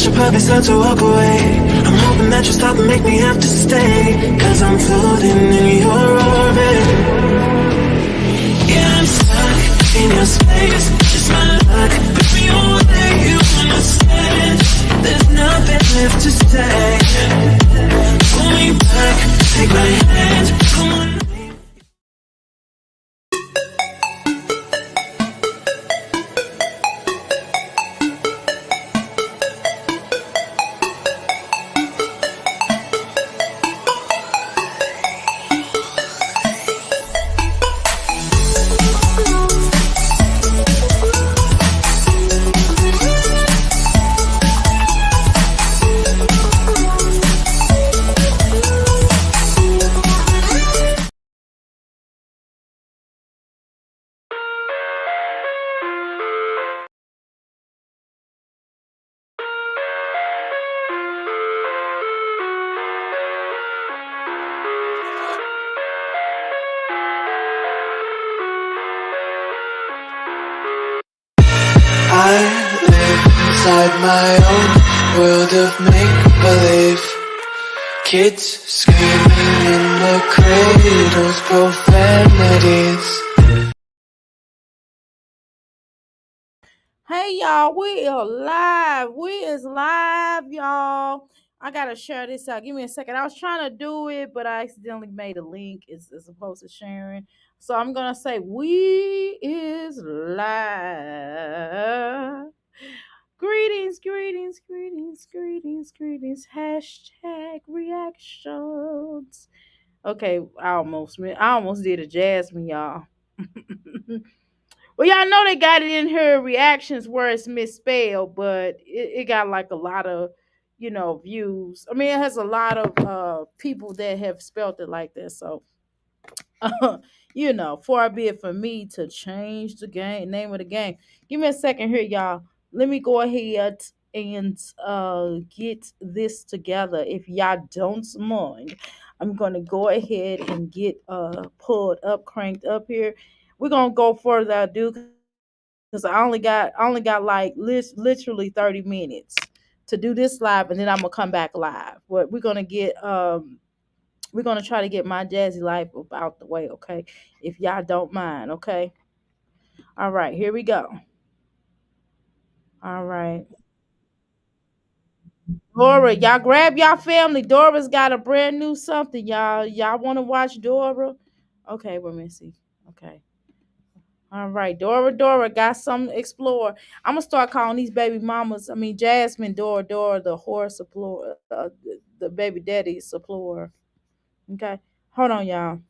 should probably start to walk away. I'm hoping that you stop and make me have to stay, cause I'm floating in your orbit. Yeah, I'm stuck in your space, just my luck. Put me away, you understand. There's nothing left to say. Pull me back, take my hand, come on. I live inside my own world of make-believe. Kids screaming in the cradles, profanities. Hey y'all, we are live. We is live, y'all. I gotta share this out. Give me a second. I was trying to do it, but I accidentally made a link as opposed to sharing. So I'm gonna say we is live. Greetings, greetings, greetings, greetings, greetings. Hashtag reactions. Okay, I almost did a Jasmine, y'all. Well, y'all know they got it in her reactions where it's misspelled, but it got like a lot of, views. I mean, it has a lot of people that have spelled it like that. So, far be it for me to change the name of the game. Give me a second here, y'all. Let me go ahead and get this together. If y'all don't mind, I'm gonna go ahead and get pulled up, cranked up here. We're gonna go further ado because I only got like literally 30 minutes to do this live, and then I'm gonna come back live. But we're gonna try to get my jazzy life out the way, okay? If y'all don't mind, okay? All right, here we go. All right. Dora, y'all grab y'all family. Dora's got a brand new something, y'all. Y'all want to watch Dora? Okay, let me see. Okay. All right, Dora got something to explore. I'm gonna start calling these baby mamas. I mean, Jasmine, Dora, the horse explorer, the baby daddy explorer. Okay, hold on, y'all.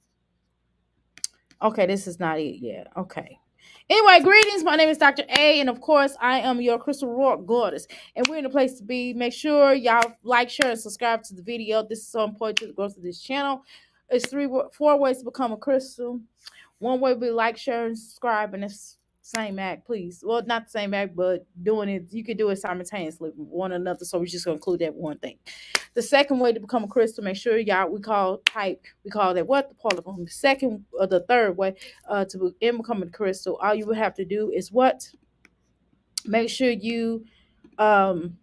Okay, this is not it yet. Okay. Anyway, greetings. My name is Dr. A, and of course, I am your Crystal Rock goddess. And we're in a place to be. Make sure y'all like, share, and subscribe to the video. This is so important to the growth of this channel. It's four ways to become a crystal. One way would be like, share, and subscribe, and it's same act, please. Well, not the same act, but doing it, you can do it simultaneously with one another. So we're just gonna include that one thing. The second way to become a crystal, make sure y'all we call that what the part of the second or the third way to become a crystal. All you would have to do is what? Make sure you um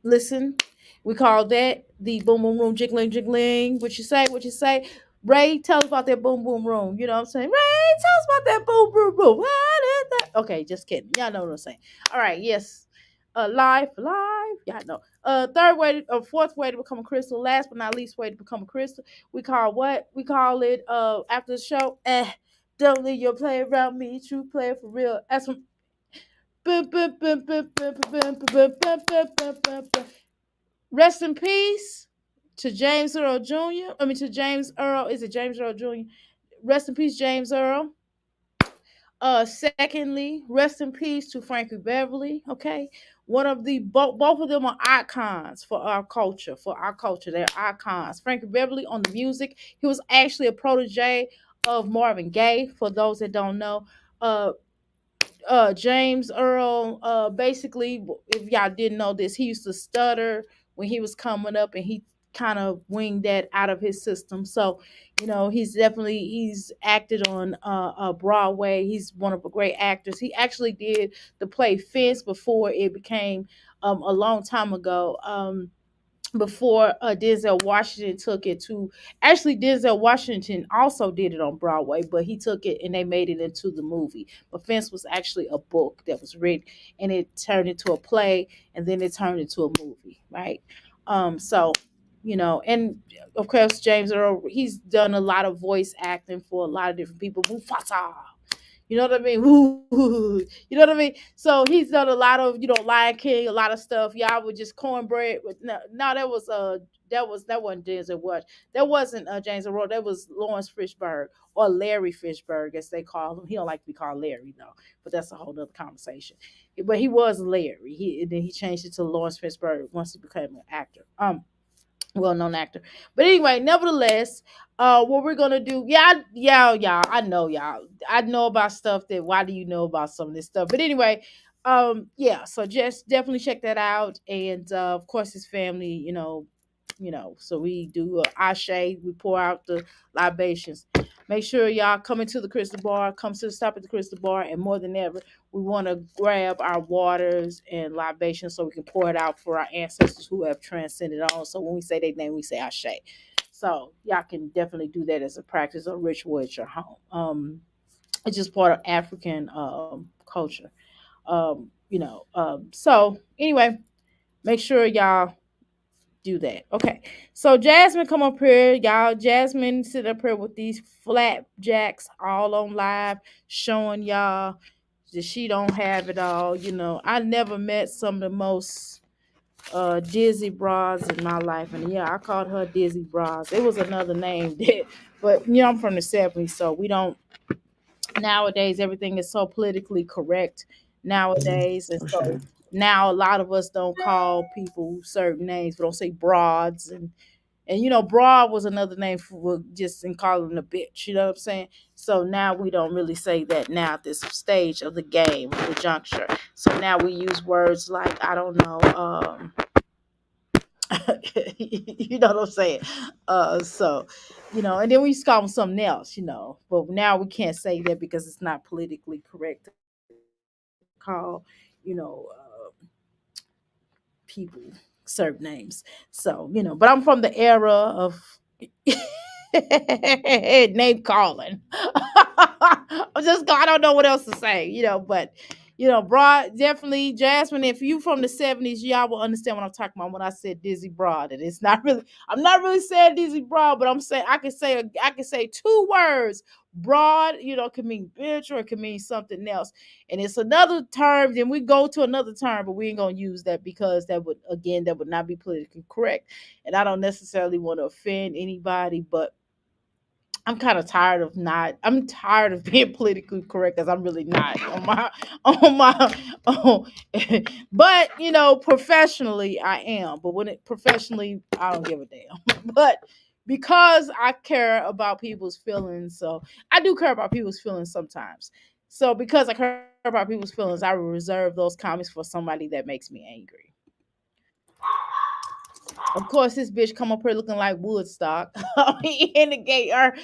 listen. We call that the boom boom room jiggling jiggling. What you say? What you say? Ray, tell us about that boom boom room. You know what I'm saying? Ray, tell us about that boom boom room. What is that? Okay, just kidding. Y'all know what I'm saying. All right, yes. Live. Y'all know. Fourth way to become a crystal. Last but not least way to become a crystal. We call what? We call it after the show. Don't leave your play around me. True player for real. That's from rest in peace to James Earl Jr. I mean to James Earl. Is it James Earl Jr.? Rest in peace, James Earl. Secondly, rest in peace to Frankie Beverly. Okay, one of the both of them are icons for our culture. For our culture, they're icons. Frankie Beverly on the music. He was actually a protege of Marvin Gaye. For those that don't know, James Earl, basically, if y'all didn't know this, he used to stutter when he was coming up, and he kind of winged that out of his system. So, he's acted on Broadway. He's one of the great actors. He actually did the play Fence before it became a long time ago. Before Denzel Washington took it to, actually Denzel Washington also did it on Broadway, but he took it and they made it into the movie. But Fence was actually a book that was written and it turned into a play and then it turned into a movie, right? So and of course James Earl, he's done a lot of voice acting for a lot of different people. Mufasa, you know what I mean? Woo, you know what I mean? So he's done a lot of, Lion King, a lot of stuff. Y'all were just cornbread with no, that wasn't Denzel Watch. That wasn't James Earl. That was Lawrence Fishburne or Larry Fishburne, as they call him. He don't like to be called Larry though, but that's a whole other conversation. But he was Larry. And then he changed it to Lawrence Fishburne once he became an actor. Well-known actor. But anyway, nevertheless, what we're gonna do, yeah, I know y'all. I know about stuff that why do you know about some of this stuff? But anyway, yeah, so just definitely check that out. And of course his family, so we do ashe, we pour out the libations. Make sure y'all come into the Crystal Bar, come to the stop at the Crystal Bar, and more than ever, we want to grab our waters and libations so we can pour it out for our ancestors who have transcended on. So when we say their name, we say ashe. So y'all can definitely do that as a practice or ritual at your home. It's just part of African culture. So anyway, make sure y'all do that. Okay. So Jasmine come up here, y'all. Jasmine sit up here with these flapjacks all on live, showing y'all that she don't have it all. I never met some of the most dizzy bras in my life. And yeah, I called her dizzy bras. It was another name that, but I'm from the 70s, so we don't nowadays everything is so politically correct nowadays. And For so sure. now a lot of us don't call people certain names. We don't say broads and broad was another name for just in calling a bitch, you know what I'm saying? So now we don't really say that now at this stage of the game, the juncture. So now we use words like, I don't know, you know what I'm saying? So, and then we used to call them something else, but now we can't say that because it's not politically correct to call, you know, people certain names. So, but I'm from the era of name calling. I don't know what else to say, but Broad definitely Jasmine. If you from the 70s, y'all will understand what I'm talking about when I said Dizzy Broad. And it's not really, I'm not really saying Dizzy Broad, but I'm saying I can say two words. Broad, can mean bitch or it can mean something else. And it's another term, then we go to another term, but we ain't gonna use that because that would not be politically correct. And I don't necessarily want to offend anybody, but I'm tired of being politically correct because I'm really not on my own. But professionally I am. But when it professionally, I don't give a damn. But because I care about people's feelings, so I do care about people's feelings sometimes. So because I care about people's feelings, I will reserve those comments for somebody that makes me angry. Of course, this bitch come up here looking like Woodstock. Indicate her.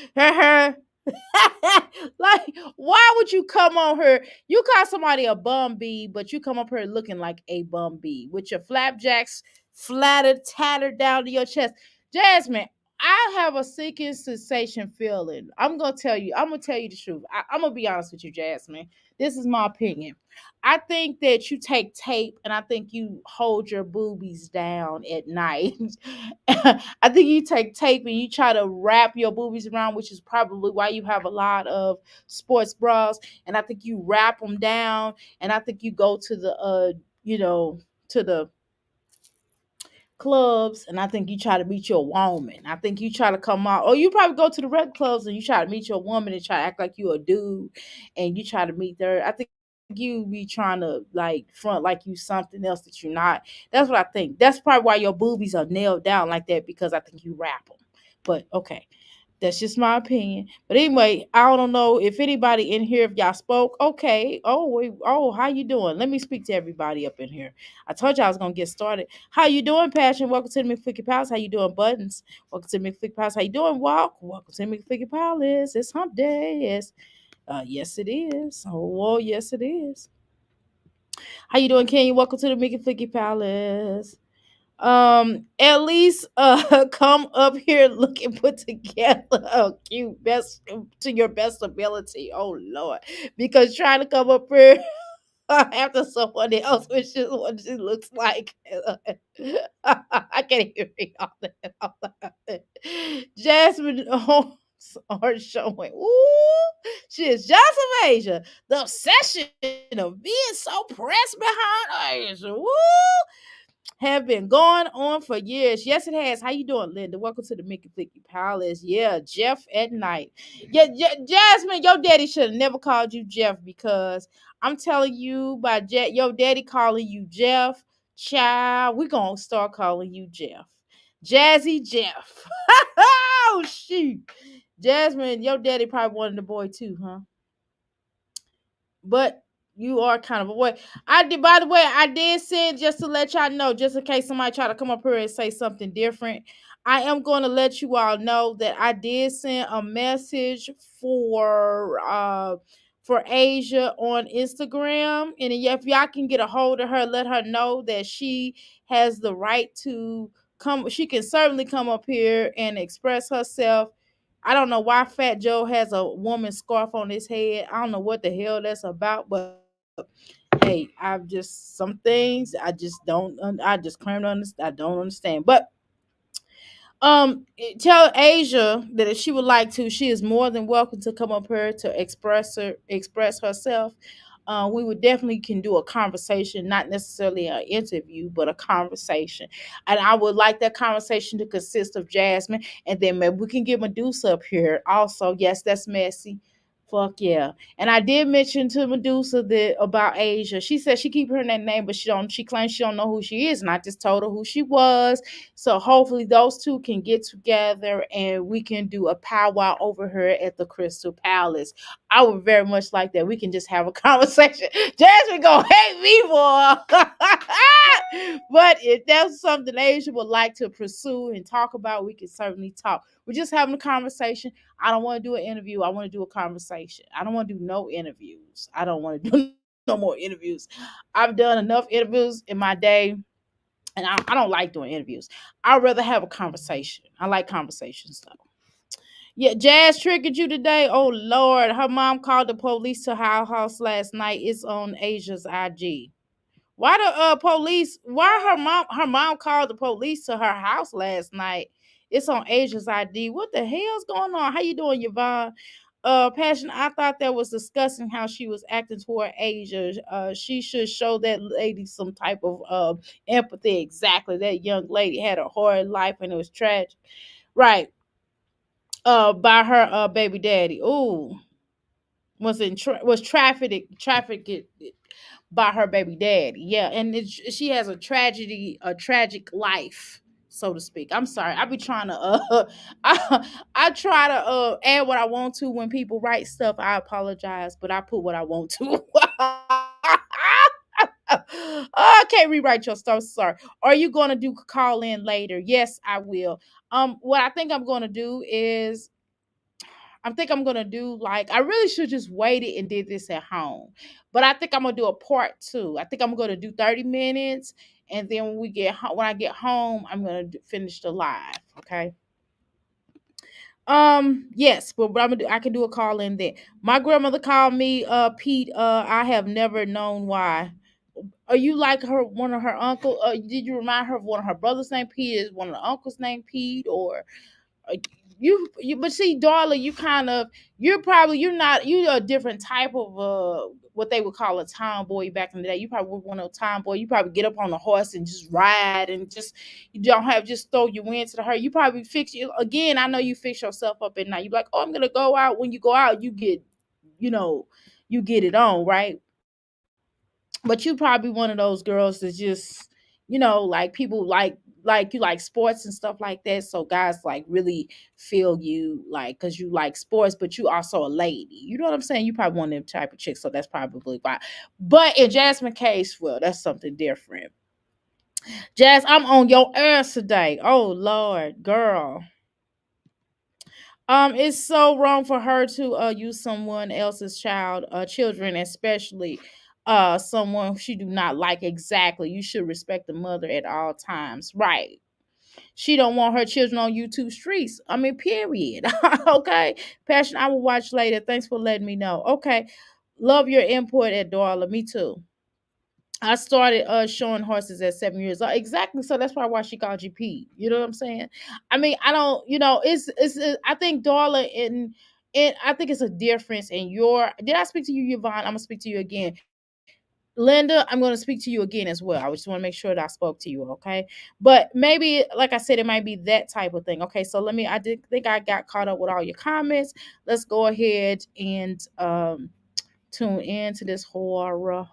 Like, why would you come on her? You call somebody a bum bee, but you come up here looking like a bum bee with your flapjacks flattered, tattered down to your chest. Jasmine, I have a sinking sensation feeling. I'm gonna tell you the truth. I'm gonna be honest with you, Jasmine. This is my opinion. I think that you take tape and I think you hold your boobies down at night. I think you take tape and you try to wrap your boobies around, which is probably why you have a lot of sports bras. And I think you wrap them down and I think you go to to the clubs and I think you try to meet your woman. I think you try to come out, or you probably go to the red clubs and you try to meet your woman and try to act like you a dude and you try to meet her. I think you be trying to like front like you something else that you're not. That's what I think. That's probably why your boobies are nailed down like that because I think you wrap them. But okay. That's just my opinion. But anyway, I don't know if anybody in here, if y'all spoke. Okay. Oh, wait. Oh, how you doing? Let me speak to everybody up in here. I told you I was gonna get started. How you doing, Passion? Welcome to the McFlicky Palace. How you doing, Buttons? Welcome to the McFlicky Palace. How you doing, Walk? Welcome to the McFlicky Palace. It's Hump Day. Yes, yes it is. Oh, well, yes it is. How you doing, Kenya? Welcome to the Mickey Flicky Palace. At least come up here looking put together, cute, best to your best ability. Oh Lord, because trying to come up here after someone else, which is what she looks like. I can't even read all that. Jasmine Holmes are showing. Ooh, she is just of Asia. The obsession of being so pressed behind Asia. Woo! Have been going on for years. Yes, it has. How you doing, Linda? Welcome to the Mickey Flicky Palace. Yeah, Jeff at night. Yeah, Jasmine, your daddy should have never called you Jeff because I'm telling you, by your daddy calling you Jeff, child, we gonna start calling you Jeff. Jazzy Jeff. Oh shoot. Jasmine, your daddy probably wanted the boy too, huh? But you are kind of a boy. I did. By the way, I did send just to let y'all know, just in case somebody try to come up here and say something different. I am going to let you all know that I did send a message for Asia on Instagram, and if y'all can get a hold of her, let her know that she has the right to come. She can certainly come up here and express herself. I don't know why Fat Joe has a woman scarf on his head. I don't know what the hell that's about, but hey, I've just some things I just don't. I just claim to understand. I don't understand, but tell Asia that if she would like to, she is more than welcome to come up here to express herself. We would definitely can do a conversation, not necessarily an interview, but a conversation. And I would like that conversation to consist of Jasmine, and then maybe we can get Medusa up here. Also, yes, that's messy. Fuck yeah. And I did mention to Medusa that about Asia. She said she keep hearing that name, but she don't. She claims she don't know who she is, and I just told her who she was. So hopefully those two can get together and we can do a powwow over here at the Crystal Palace. I would very much like that. We can just have a conversation. Jasmine gonna hate me for, but if that's something Asia would like to pursue and talk about, we can certainly talk. We're just having a conversation. I don't want to do an interview. I want to do a conversation. I don't want to do no interviews. I don't want to do no more interviews. I've done enough interviews in my day, and I don't like doing interviews. I'd rather have a conversation. I like conversations though. Yeah, Jazz triggered you today. Oh Lord, her mom called the police to her house last night. It's on Asia's IG. Why the police? Why her mom called the police to her house last night? It's on Asia's ID. What the hell's going on? How you doing, Yvonne? Passion. I thought that was discussing how she was acting toward Asia. She should show that lady some type of empathy. Exactly. That young lady had a hard life and it was tragic. Right. By her baby daddy. Ooh, was trafficked by her baby daddy. Yeah, and she has a tragic life, so to speak. I'm sorry. I be trying to I try to add what I want to when people write stuff. I apologize, but I put what I want to. I can't rewrite your stuff. Sorry. Are you going to do call in later? Yes, I will. What I think I'm going to do is I think I'm gonna do like I really should just waited and did this at home, but I think I'm gonna do a part two. I think I'm gonna do 30 minutes, and then when I get home, I'm gonna finish the live. Okay. Yes, but what I'm gonna do, I can do a call in there. My grandmother called me Pete. I have never known why. Are you like her? One of her uncle? Did you remind her of one of her brothers named Pete? Is one of the uncles named Pete, or you but see, Darla, you're not you're a different type of what they would call a tomboy back in the day. You probably were one of those tomboy. You probably get up on a horse and just ride and just you don't have just throw your wind to the her. You probably fix you again. I know you fix yourself up at night. You're like, oh, I'm gonna go out. When you go out, you know, you get it on, right? But you probably one of those girls that just like people like you like sports and stuff like that, so guys like really feel you like because you like sports, but you also a lady, you know what I'm saying? You probably one of them type of chicks, so that's probably why. But in Jasmine case, well, that's something different. Jazz, I'm on your ass today. Oh Lord, girl. It's so wrong for her to use someone else's children, especially. someone she do not like. Exactly, you should respect the mother at all times, right? She don't want her children on YouTube streets. I mean, period. Okay. Passion, I will watch later. Thanks for letting me know. Okay. Love your input at Darla. Me too. I started showing horses at 7 years old. Exactly. So that's probably why she called you Pete. You know what I'm saying? I mean, I don't, I think Darla and I think it's a difference in your, did I speak to you, Yvonne? I'm gonna speak to you again. Linda, I'm going to speak to you again as well. I just want to make sure that I spoke to you, okay? But maybe, like I said, it might be that type of thing. Okay, so I did think I got caught up with all your comments. Let's go ahead and tune in to this horror.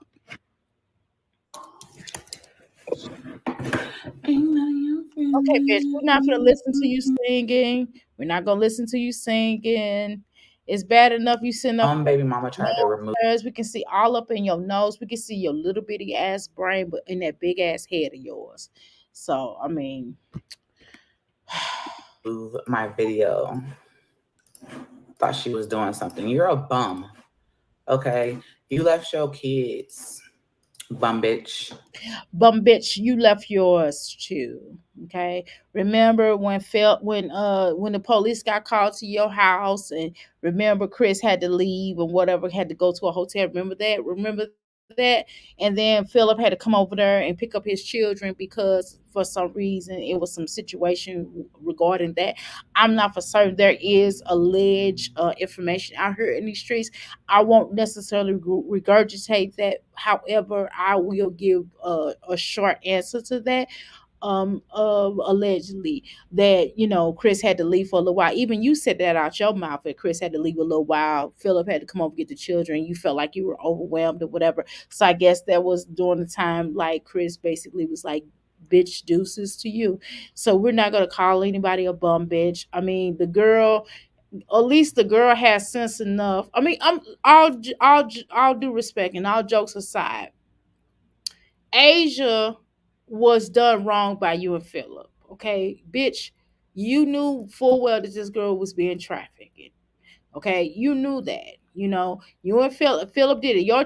Okay, bitch, we're not going to listen to you singing. We're not going to listen to you singing. It's bad enough you sitting up. Baby mama tried to remove. We can see all up in your nose. We can see your little bitty ass brain, but in that big ass head of yours. So I mean, my video. Thought she was doing something. You're a bum. Okay, you left your kids. Bum bitch. Bum bitch, you left yours too. Okay. Remember when the police got called to your house, and remember Chris had to leave and whatever, had to go to a hotel. Remember that? Remember that? And then Philip had to come over there and pick up his children because for some reason it was some situation regarding that. I'm not for certain. There is alleged information out here in these streets. I won't necessarily regurgitate that. However, I will give a short answer to that. Allegedly that Chris had to leave for a little while. Even you said that out your mouth that Chris had to leave a little while. Philip had to come over and get the children. You felt like you were overwhelmed or whatever. So I guess that was during the time like Chris basically was like, bitch deuces to you. So we're not gonna call anybody a bum bitch. I mean, the girl, at least the girl has sense enough. I mean, I'm all due respect and all jokes aside, Asia was done wrong by you and Philip. Okay, bitch, you knew full well that this girl was being trafficked. Okay, you knew that. You and Philip did it. Y'all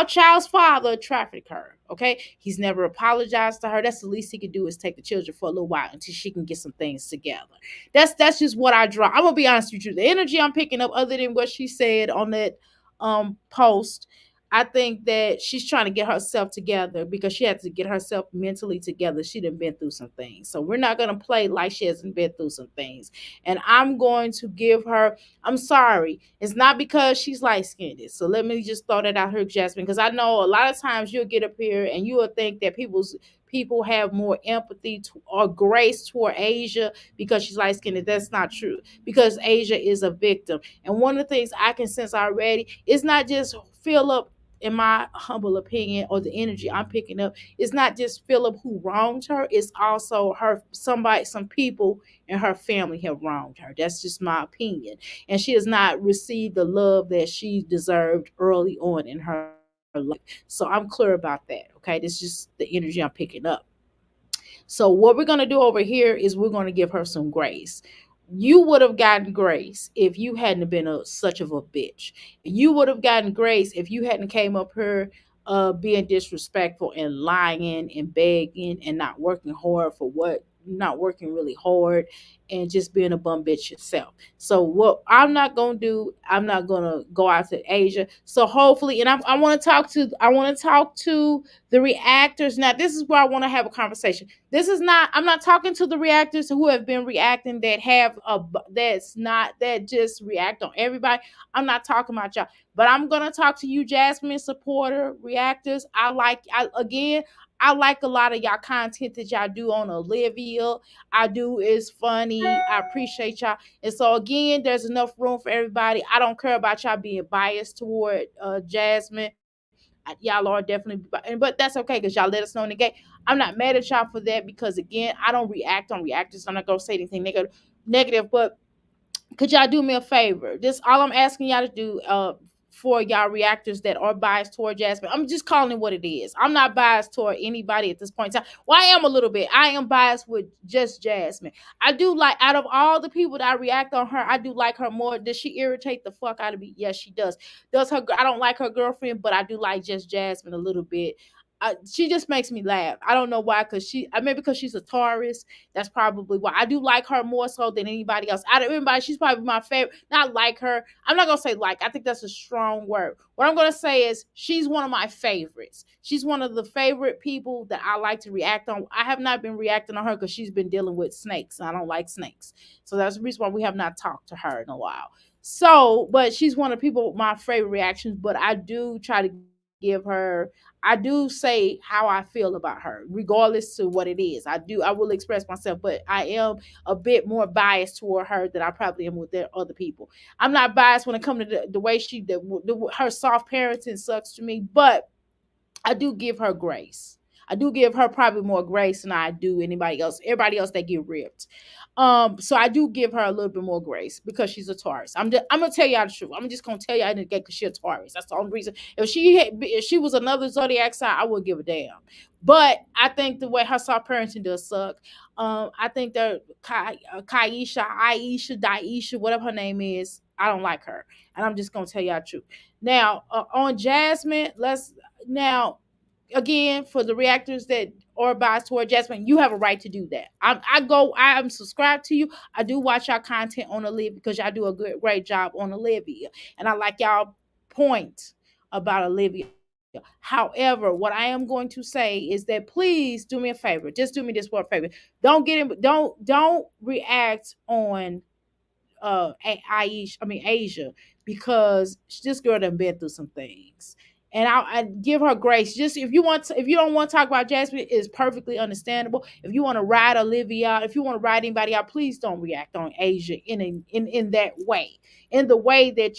child's father trafficked her. Okay, he's never apologized to her. That's the least he could do is take the children for a little while until she can get some things together. That's just what I draw. I'm gonna be honest with you. The energy I'm picking up, other than what she said on that post, I think that she's trying to get herself together because she had to get herself mentally together. She done been through some things. So we're not going to play like she hasn't been through some things. And I'm going to give her, I'm sorry, it's not because she's light-skinned. So let me just throw that out here, Jasmine, because I know a lot of times you'll get up here and you will think that people have more empathy or grace toward Asia because she's light-skinned. That's not true, because Asia is a victim. And one of the things I can sense already is not just Philip, in my humble opinion, or the energy I'm picking up, it's not just Philip who wronged her, it's also some people in her family have wronged her. That's just my opinion. And she has not received the love that she deserved early on in her life. So I'm clear about that. Okay. This is just the energy I'm picking up. So what we're going to do over here is we're going to give her some grace. You would have gotten grace if you hadn't been such of a bitch. You would have gotten grace if you hadn't came up here being disrespectful and lying and begging and not working hard for what, not working really hard and just being a bum bitch yourself. So what I'm not gonna do, I'm not gonna go out to Asia. So hopefully, and I want to talk to the reactors. Now this is where I want to have a conversation. This is not, I'm not talking to the reactors who have been reacting that have that just react on everybody. I'm not talking about y'all, but I'm gonna talk to you, Jasmine supporter reactors. I like a lot of y'all content that y'all do on Olivia. I do, is funny. I appreciate y'all. And so again, there's enough room for everybody. I don't care about y'all being biased toward Jasmine. Y'all are definitely, but that's okay because y'all let us know in the game. I'm not mad at y'all for that because again, I don't react on reactors. I'm not gonna say anything negative, but could y'all do me a favor? This all I'm asking y'all to do for y'all reactors that are biased toward Jasmine. I'm just calling it what it is. I'm not biased toward anybody at this point in time. Well, I am a little bit. I am biased with just Jasmine. I do like, out of all the people that I react on her, I do like her more. Does she irritate the fuck out of me? Yes, she does. Does her? I don't like her girlfriend, but I do like just Jasmine a little bit. She just makes me laugh. I don't know why, because maybe because she's a Taurus. That's probably why. I do like her more so than anybody else. Out of everybody, she's probably my favorite. Not like her. I'm not gonna say like. I think that's a strong word. What I'm gonna say is she's one of my favorites. She's one of the favorite people that I like to react on. I have not been reacting on her because she's been dealing with snakes. I don't like snakes, so that's the reason why we have not talked to her in a while. So, but she's one of the people with my favorite reactions. But I do try to give her, I do say how I feel about her, regardless to what it is. I will express myself, but I am a bit more biased toward her than I probably am with their other people. I'm not biased when it comes to the way her soft parenting sucks to me, but I do give her grace. I do give her probably more grace than I do anybody else. Everybody else that get ripped. So I do give her a little bit more grace because she's a Taurus. I'm gonna tell y'all the truth. I'm just gonna tell y'all because she's a Taurus. That's the only reason. If she was another zodiac sign, I wouldn't give a damn. But I think the way her soft parenting does suck. I think that Kaisha, Aisha, Daisha, whatever her name is, I don't like her, and I'm just gonna tell y'all the truth. Now on Jasmine, let's now again for the reactors that are biased toward Jasmine, you have a right to do that. I am subscribed to you. I do watch y'all content on Olivia because y'all do a great job on Olivia, and I like y'all point about Olivia. However, what I am going to say is that please do me a favor. Just do me this one favor. Don't react on Asia, because this girl done been through some things. And I give her grace. Just if you don't want to talk about Jasmine, is perfectly understandable. If you want to ride Olivia, if you want to ride anybody out, please don't react on Asia in that way. In the way that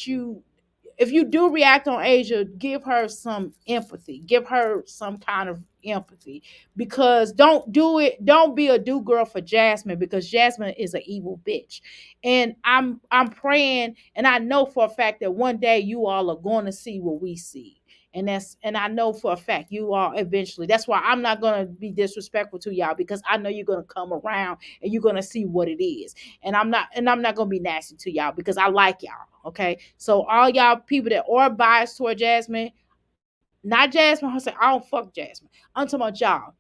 if you do react on Asia, give her some empathy. Give her some kind of empathy, because don't be a do girl for Jasmine, because Jasmine is an evil bitch. And I'm praying, and I know for a fact that one day you all are going to see what we see. And I know for a fact you all eventually. That's why I'm not gonna be disrespectful to y'all, because I know you're gonna come around and you're gonna see what it is. And I'm not gonna be nasty to y'all because I like y'all. Okay. So all y'all people that are biased toward Jasmine, not Jasmine, I say I don't fuck Jasmine. I'm talking about y'all.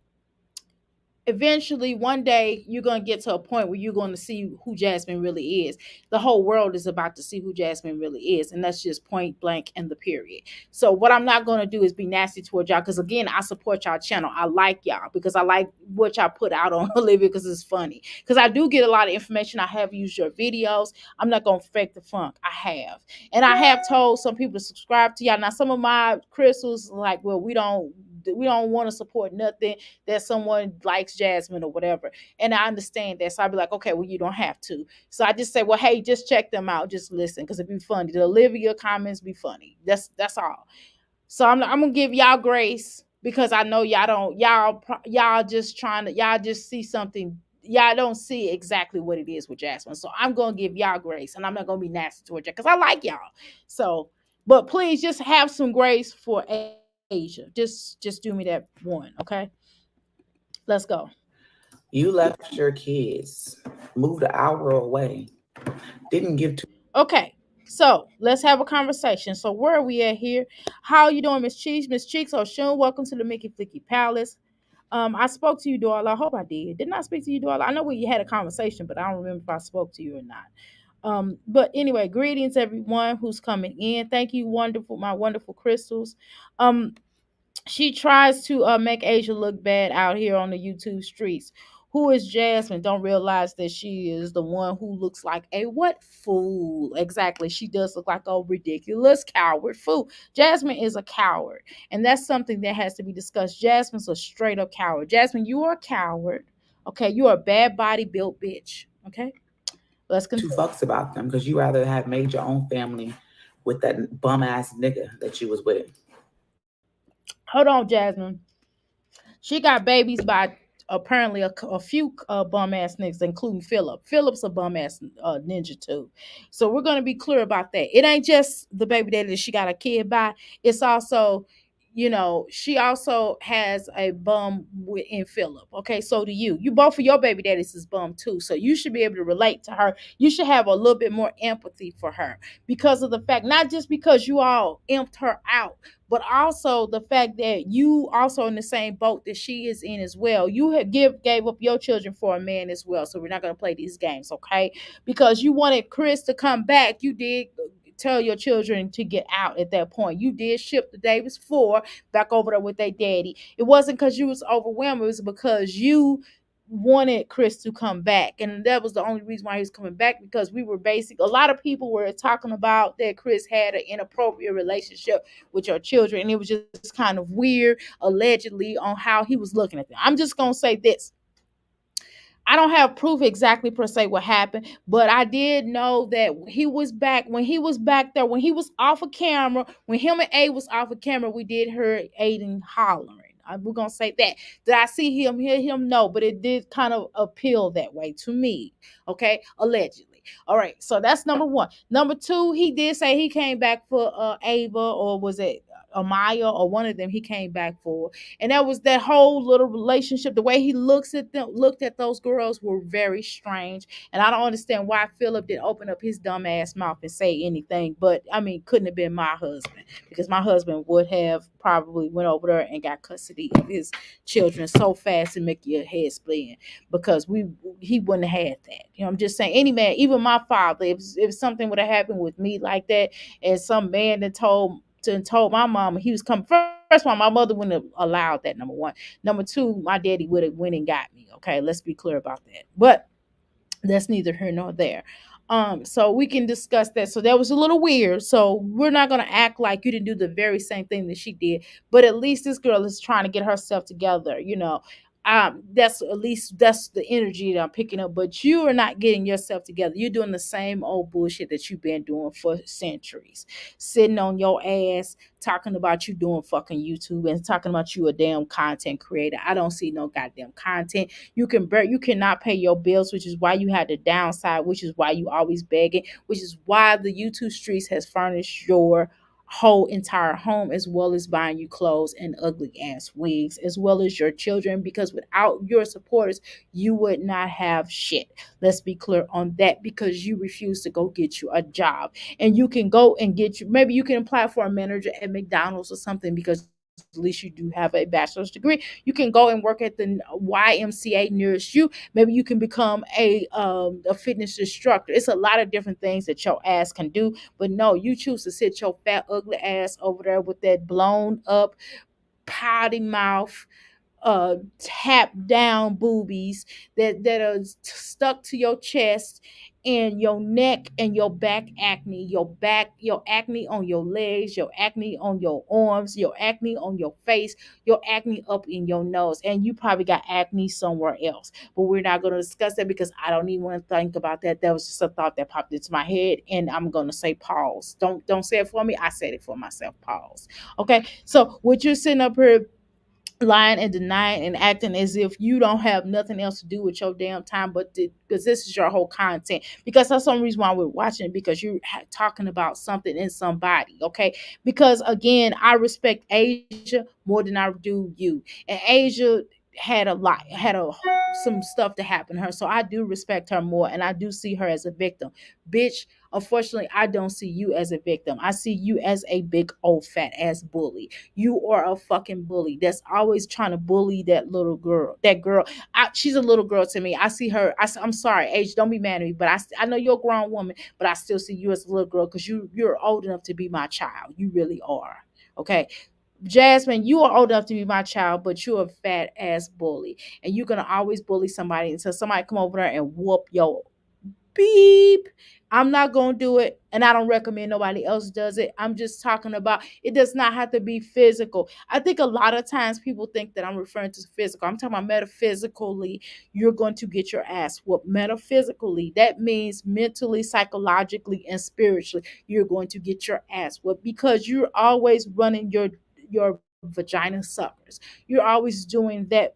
Eventually one day you're going to get to a point where you're going to see who Jasmine really is. The whole world is about to see who Jasmine really is, and that's just point blank and the period. So what I'm not going to do is be nasty towards y'all, because again, I support y'all channel. I like y'all because I like what y'all put out on Olivia, because it's funny, because I do get a lot of information. I have used your videos. I'm not going to fake the funk. I have, and I have told some people to subscribe to y'all. Now some of my crystals like, well, we don't want to support nothing that someone likes Jasmine or whatever. And I understand that. So I'd be like, okay, well, you don't have to. So I just say, well, hey, just check them out. Just listen, because it'd be funny. The Olivia comments be funny. That's all. So I'm gonna give y'all grace, because I know y'all just see something. Y'all don't see exactly what it is with Jasmine. So I'm gonna give y'all grace, and I'm not gonna be nasty towards y'all because I like y'all. So, but please just have some grace for Asia. Just do me that one, okay? Let's go. You left your kids, moved an hour away, didn't give two. Okay, so let's have a conversation. So where are we at here? How are you doing, Miss Cheeks? Miss Cheeks O'Shun, welcome to the Mickey Flicky Palace. I spoke to you, Darla. I hope I did. Didn't I speak to you, Darla? I know we had a conversation, but I don't remember if I spoke to you or not. But anyway, greetings everyone who's coming in. Thank you, my wonderful crystals. She tries to make Asia look bad out here on the YouTube streets. Who is Jasmine? Don't realize that she is the one who looks like a what fool? Exactly. She does look like a ridiculous coward fool. Jasmine is a coward, and that's something that has to be discussed. Jasmine's a straight up coward. Jasmine, you are a coward. Okay, you are a bad body built bitch. Okay, let's Two continue. fucks about them because you rather have made your own family with that bum ass nigga that you was with. Hold on, Jasmine. She got babies by apparently a few bum ass niggas, including Philip. Philip's a bum ass ninja too. So we're gonna be clear about that. It ain't just the baby daddy that she got a kid by. It's also, you know, she also has a bum in Philip. Okay, so do you. You both of your baby daddies is bum too. So you should be able to relate to her. You should have a little bit more empathy for her because of the fact, not just because you all emped her out, but also the fact that you also in the same boat that she is in as well. You have gave up your children for a man as well. So we're not gonna play these games, okay? Because you wanted Chris to come back. You did tell your children to get out at that point. You did ship the Davis 4 back over there with their daddy. It wasn't because you was overwhelmed, it was because you wanted Chris to come back. And that was the only reason why he was coming back, because we were basic. A lot of people were talking about that Chris had an inappropriate relationship with your children. And it was just kind of weird, allegedly, on how he was looking at them. I'm just going to say this. I don't have proof exactly per se what happened, but I did know that he was back when he was back there, when he was off of camera, when him and A was off of camera, we did hear Aiden hollering. We're gonna say that. Did I see him, hear him? No, but it did kind of appeal that way to me. Okay, allegedly. All right, so that's number one. Number two, he did say he came back for Ava, or was it Amaya, or one of them he came back for. And that was that whole little relationship. The way he looked at those girls were very strange. And I don't understand why Philip didn't open up his dumb ass mouth and say anything. But I mean, couldn't have been my husband, because my husband would have probably went over there and got custody of his children so fast and make your head split, because he wouldn't have had that. You know, I'm just saying, any man, even my father, if something would have happened with me like that, and some man that told my mama he was coming. First of all, my mother wouldn't have allowed that, number one. Number two, my daddy would have went and got me. Okay, let's be clear about that. But that's neither here nor there. So we can discuss that. So that was a little weird. So we're not gonna act like you didn't do the very same thing that she did, but at least this girl is trying to get herself together, you know. That's at least that's the energy that I'm picking up. But you are not getting yourself together. You're doing the same old bullshit that you've been doing for centuries. Sitting on your ass, talking about you doing fucking YouTube and talking about you a damn content creator. I don't see no goddamn content. You cannot pay your bills, which is why you had to downside, which is why you always begging, which is why the YouTube streets has furnished your whole entire home, as well as buying you clothes and ugly ass wigs, as well as your children, because without your supporters you would not have shit. Let's be clear on that, because you refuse to go get you a job. And you can go and get you, maybe you can apply for a manager at McDonald's or something, because at least you do have a bachelor's degree. You can go and work at the YMCA nearest you. Maybe you can become a fitness instructor. It's a lot of different things that your ass can do. But no, you choose to sit your fat, ugly ass over there with that blown up, pouty mouth, tap down boobies that are stuck to your chest and your neck and your back acne, your acne on your legs, your acne on your arms, your acne on your face, your acne up in your nose, and you probably got acne somewhere else. But we're not going to discuss that, because I don't even want to think about that. That was just a thought that popped into my head, and I'm going to say pause. Don't say it for me. I said it for myself. Pause. Okay. So what you're sitting up here lying and denying and acting as if you don't have nothing else to do with your damn time, but because this is your whole content, because that's some reason why we're watching it, because you're talking about something in somebody. Okay, because again, I respect Asia more than I do you, and Asia had some stuff to happen to her, so I do respect her more, and I do see her as a victim. Bitch, unfortunately, I don't see you as a victim. I see you as a big old fat ass bully. You are a fucking bully that's always trying to bully that little girl. That girl, she's a little girl to me. I see her. I'm sorry, Age. Don't be mad at me, but I know you're a grown woman, but I still see you as a little girl, because you're old enough to be my child. You really are. Okay. Jasmine, you are old enough to be my child, but you're a fat ass bully, and you're gonna always bully somebody until somebody come over there and whoop your beep. I'm not going to do it, and I don't recommend nobody else does it. I'm just talking about, it does not have to be physical. I think a lot of times people think that I'm referring to physical. I'm talking about metaphysically. You're going to get your ass whooped. Metaphysically, that means mentally, psychologically, and spiritually, you're going to get your ass whooped, because you're always running your vagina suckers. You're always doing that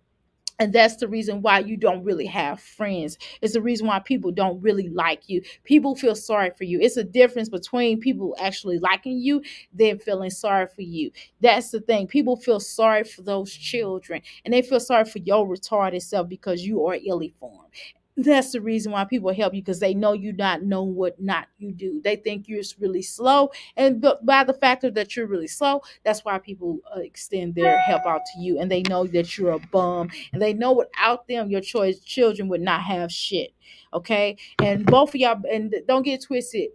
And that's the reason why you don't really have friends. It's the reason why people don't really like you. People feel sorry for you. It's a difference between people actually liking you than feeling sorry for you. That's the thing. People feel sorry for those children, and they feel sorry for your retarded self because you are illy formed. That's the reason why people help you, because they know you not know what not you do. They think you're really slow, and by the factor that you're really slow, that's why people extend their help out to you, and they know that you're a bum, and they know without them your choice children would not have shit. Okay, and both of y'all, and don't get twisted.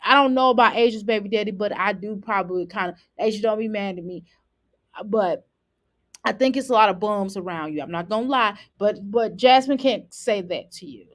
I don't know about Asia's baby daddy, but I do probably kind of. Asia, don't be mad at me, but I think it's a lot of bums around you. I'm not gonna lie, but Jasmine can't say that to you.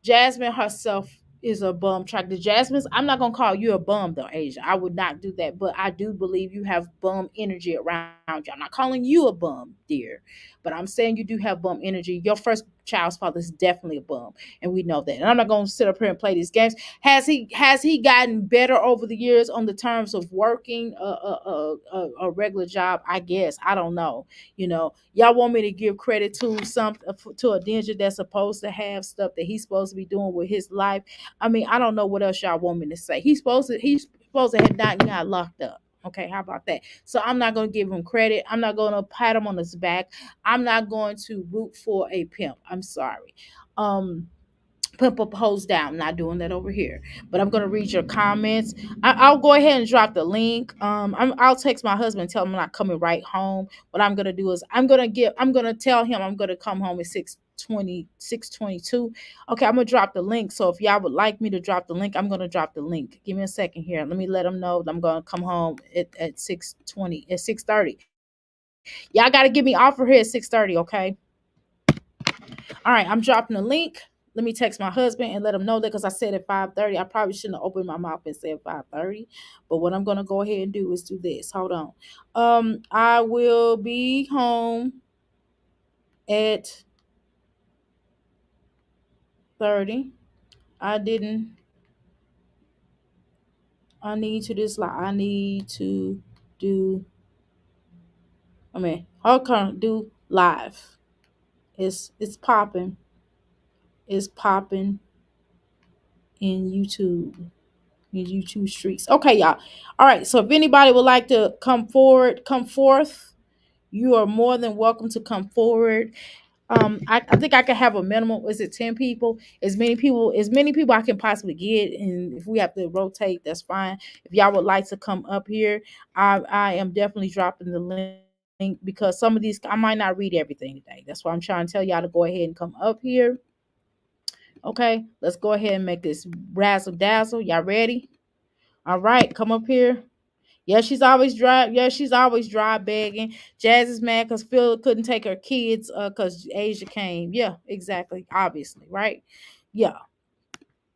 Jasmine herself is a bum track. The Jasmine's, I'm not gonna call you a bum though, Asia. I would not do that, but I do believe you have bum energy around you. I'm not calling you a bum, dear, but I'm saying you do have bum energy. Your first child's father is definitely a bum, and we know that. And I'm not gonna sit up here and play these games. Has he gotten better over the years on the terms of working a regular job? I guess I don't know. Y'all want me to give credit to to a ninja that's supposed to have stuff that he's supposed to be doing with his life. I mean, I don't know what else y'all want me to say. He's supposed to have not got locked up. Okay, how about that? So I'm not gonna give him credit. I'm not gonna pat him on his back. I'm not going to root for a pimp. I'm sorry. Um, pimp up hose down. I'm not doing that over here. But I'm gonna read your comments. I'll go ahead and drop the link. I'll text my husband and tell him I'm not coming right home. What I'm gonna do is I'm gonna tell him I'm gonna come home at 6:22. Okay, I'm gonna drop the link. So if y'all would like me to drop the link, I'm gonna drop the link. Give me a second here. Let me let them know that I'm gonna come home at 6:20 at 6:30. Y'all gotta get me off of here at 6:30, okay? All right, I'm dropping the link. Let me text my husband and let him know that, because I said at 5:30. I probably shouldn't have opened my mouth and said 5:30. But what I'm gonna go ahead and do is do this. Hold on. I will be home at 30. I didn't. I need to this like I need to do. I mean, how can do live? It's popping. It's popping in YouTube. YouTube streets. Okay, y'all. All right. So if anybody would like to come forth, you are more than welcome to come forward. I think I could have a minimum. Is it 10 people? As many people I can possibly get, and if we have to rotate, that's fine. If y'all would like to come up here, I am definitely dropping the link, because some of these I might not read everything today. That's why I'm trying to tell y'all to go ahead and come up here. Okay, let's go ahead and make this razzle dazzle. Y'all ready? All right, come up here. Yeah, she's always dry. Yeah, she's always dry begging. Jazz is mad because Phil couldn't take her kids because Asia came. Yeah, exactly. Obviously, right? Yeah.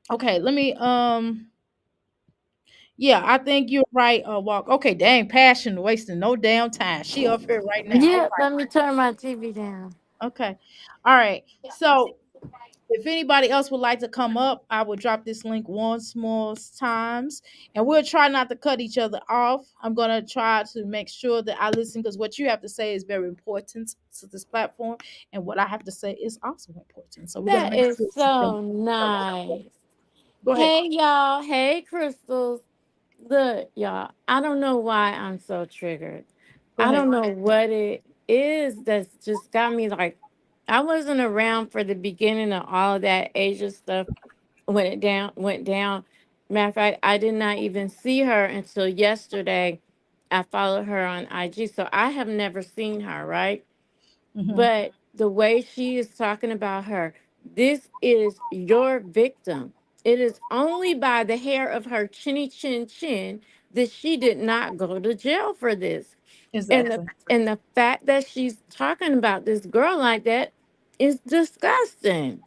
Okay, let me yeah, I think you're right, walk. Okay, dang, passion wasting no damn time. She up here right now. All Yeah, let me turn my TV down. right. Okay. All right. So if anybody else would like to come up, I will drop this link once more times, and we'll try not to cut each other off. I'm gonna try to make sure that I listen, because what you have to say is very important to this platform, and what I have to say is also important. So we're gonna That make is sure. so nice. Go ahead. Hey, y'all. Hey, Crystals. Look, y'all, I don't know why I'm so triggered. Go I ahead. don't know what it is that's just got me like, I wasn't around for the beginning of all of that Asia stuff when it went down. Matter of fact, I did not even see her until yesterday. I followed her on IG, so I have never seen her, right? Hmm. But the way she is talking about her, this is your victim. It is only by the hair of her chinny chin chin that she did not go to jail for this. Exactly. And the fact that she's talking about this girl like that is disgusting.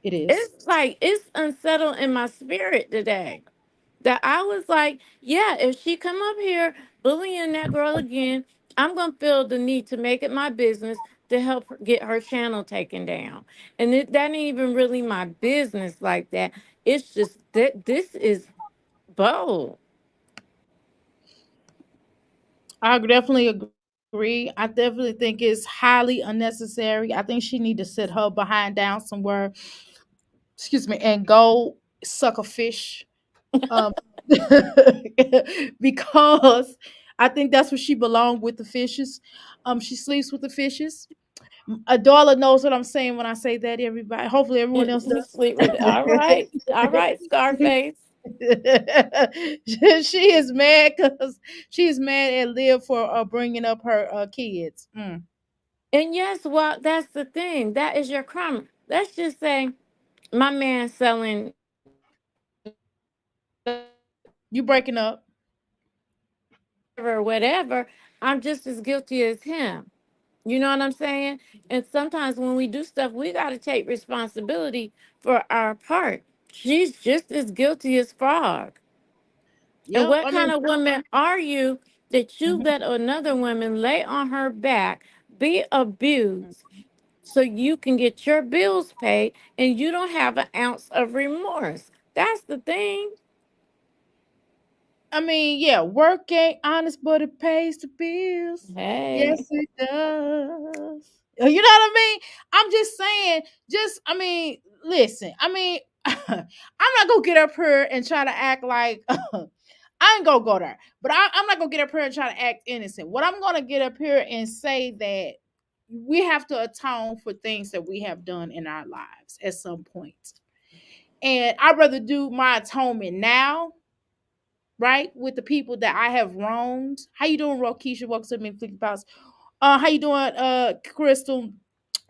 It is. It's like it's unsettled in my spirit today. That I was like, yeah, if she come up here bullying that girl again, I'm gonna feel the need to make it my business to help her get her channel taken down. And that ain't even really my business like that. It's just that this is bold. I definitely agree. agree. I definitely think it's highly unnecessary. I think she need to sit her behind down somewhere, excuse me, and go suck a fish. Um, because I think that's where she belonged with the fishes. She sleeps with the fishes. Adala knows what I'm saying when I say that. Everybody, hopefully, everyone else You does. sleep with it. All right, Scarface. She is mad because she is mad at Liv for bringing up her kids. Mm. And yes, well, that's the thing. That is your crime. Let's just say my man selling You breaking up? or whatever. I'm just as guilty as him. You know what I'm saying? And sometimes when we do stuff, we got to take responsibility for our part. She's just as guilty as Frog. And Yep. what I kind mean, of woman are you that you mhm. let another woman lay on her back, be abused, so you can get your bills paid and you don't have an ounce of remorse? That's the thing. I mean, yeah, work ain't honest, but it pays the bills. Yes, Hey, it does. You know what I mean? I'm just saying, I mean, listen, I mean, I'm not gonna get up here and try to act like I ain't gonna go there, but I'm not gonna get up here and try to act innocent. What I'm gonna get up here and say that we have to atone for things that we have done in our lives at some point. And I'd rather do my atonement now, right, with the people that I have wronged. How you doing, Rokisha? Welcome to the Mickey Flicky Palace. How you doing, Crystal?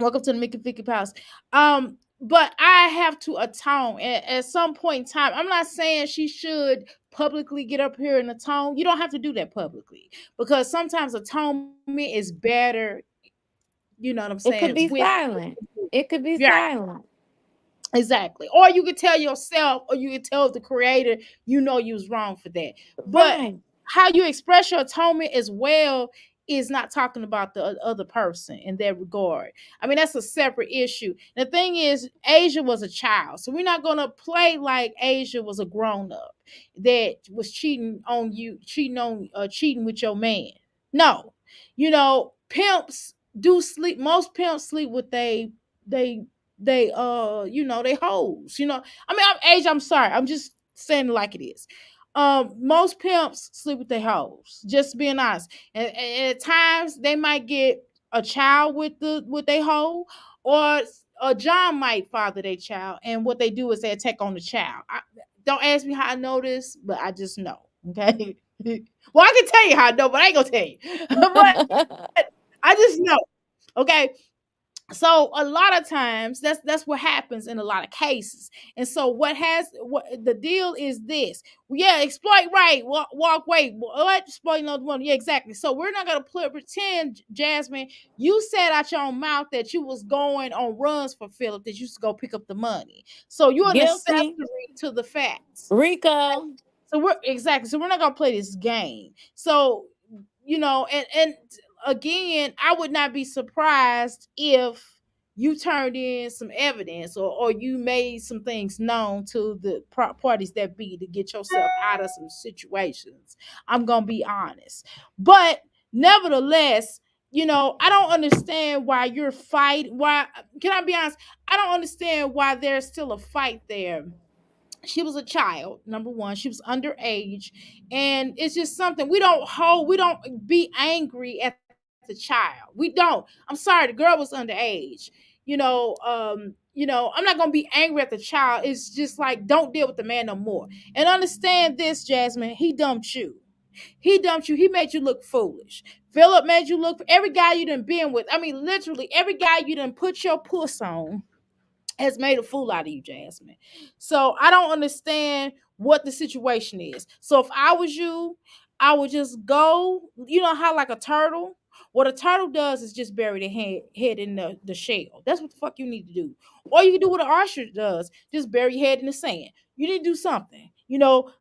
Welcome to the Mickey Flicky Palace. But I have to atone at some point in time. I'm not saying she should publicly get up here and atone. You don't have to do that publicly because sometimes atonement is better. You know what I'm it saying? could be With silent. It could be yeah, silent. exactly. Or you could tell yourself, or you could tell the creator, you know you was wrong for that. But Right. how you express your atonement as well is not talking about the other person in that regard. I mean, that's a separate issue. The thing is, Asia was a child, so we're not gonna play like Asia was a grown up that was cheating on you, cheating with your man. No, pimps do sleep. Most pimps sleep with they they hoes. I mean, I'm sorry, I'm just saying it like it is. Most pimps sleep with their hoes, just being honest, and at times they might get a child with their hoe, or a John might father their child, and what they do is they attack on the child. Don't ask me how I know this, but I just know. Okay. Well, I can tell you how I know, but I ain't gonna tell you. But I just know. Okay. So a lot of times that's what happens in a lot of cases. And so what the deal is this. Yeah, exploit right, walk wait, what exploit another one. Yeah, exactly. So we're not gonna pretend, Jasmine, you said out your own mouth that you was going on runs for Philip, that you used to go pick up the money. So you're an Guilty. accessory to the facts. Rico. So we're not gonna play this game. So and again, I would not be surprised if you turned in some evidence, or you made some things known to the parties that be, to get yourself out of some situations. I'm gonna be honest, but nevertheless, I don't understand why you're fighting. Why, can I be honest? I don't understand why there's still a fight there. She was a child, number one. She was underage, and it's just something we don't be angry at the child. We don't. I'm sorry, the girl was underage. I'm not gonna be angry at the child. It's just like, don't deal with the man no more. And understand this, Jasmine, he dumped you. He dumped you. He made you look foolish. Philip made you look, every guy you done been with. I mean, literally every guy you done put your puss on has made a fool out of you, Jasmine. So I don't understand what the situation is. So if I was you, I would just go, how like a turtle, what a turtle does is just bury the head in the shell. That's what the fuck you need to do. Or you can do what an ostrich does, just bury your head in the sand. You need to do something.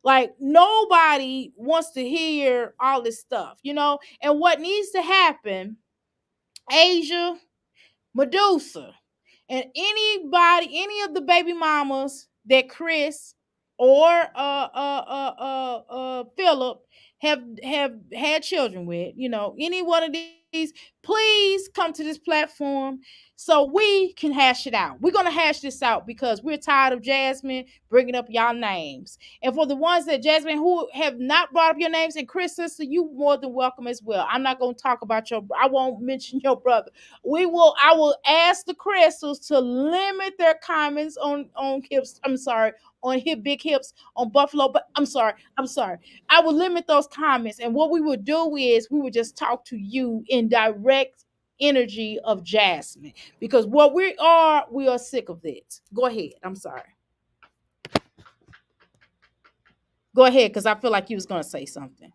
Like, nobody wants to hear all this stuff, and what needs to happen, Asia, Medusa, and any of the baby mamas that Chris or Philip have had children with, any one of these please come to this platform so we can hash it out. We're gonna hash this out because we're tired of Jasmine bringing up y'all names. And for the ones that Jasmine who have not brought up your names, and Chris sister, you more than welcome as well. I'm not gonna talk about your. I won't mention your brother. We will. I will ask the crystals to limit their comments on hips. I'm sorry, on hip big hips on Buffalo. But I'm sorry. I'm sorry. I will limit those comments, and what we would do is we would just talk to you in direct energy of Jasmine because what we are sick of it. Go ahead. I'm sorry. Go ahead, because I feel like you was gonna say something.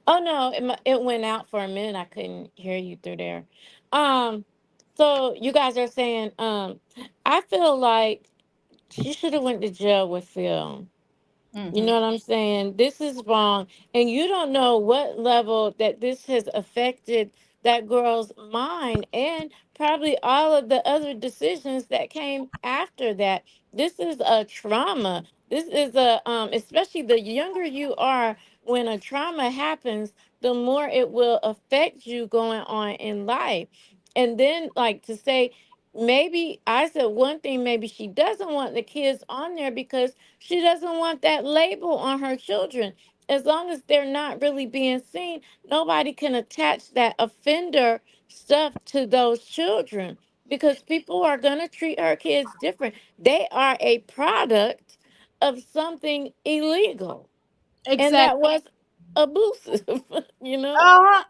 Oh no, it went out for a minute. I couldn't hear you through there. Um, so you guys are saying, I feel like she should have went to jail with Phil. You Mm-hmm. know what I'm saying? This is wrong. And you don't know what level that this has affected that girl's mind and probably all of the other decisions that came after that. This is a trauma. This is a especially the younger you are when a trauma happens, the more it will affect you going on in life. And then like to say maybe I said one thing, maybe she doesn't want the kids on there because she doesn't want that label on her children. As long as they're not really being seen, nobody can attach that offender stuff to those children because people are going to treat her kids different. They are a product of something illegal, and Exactly. that was abusive, you know? Uh-huh.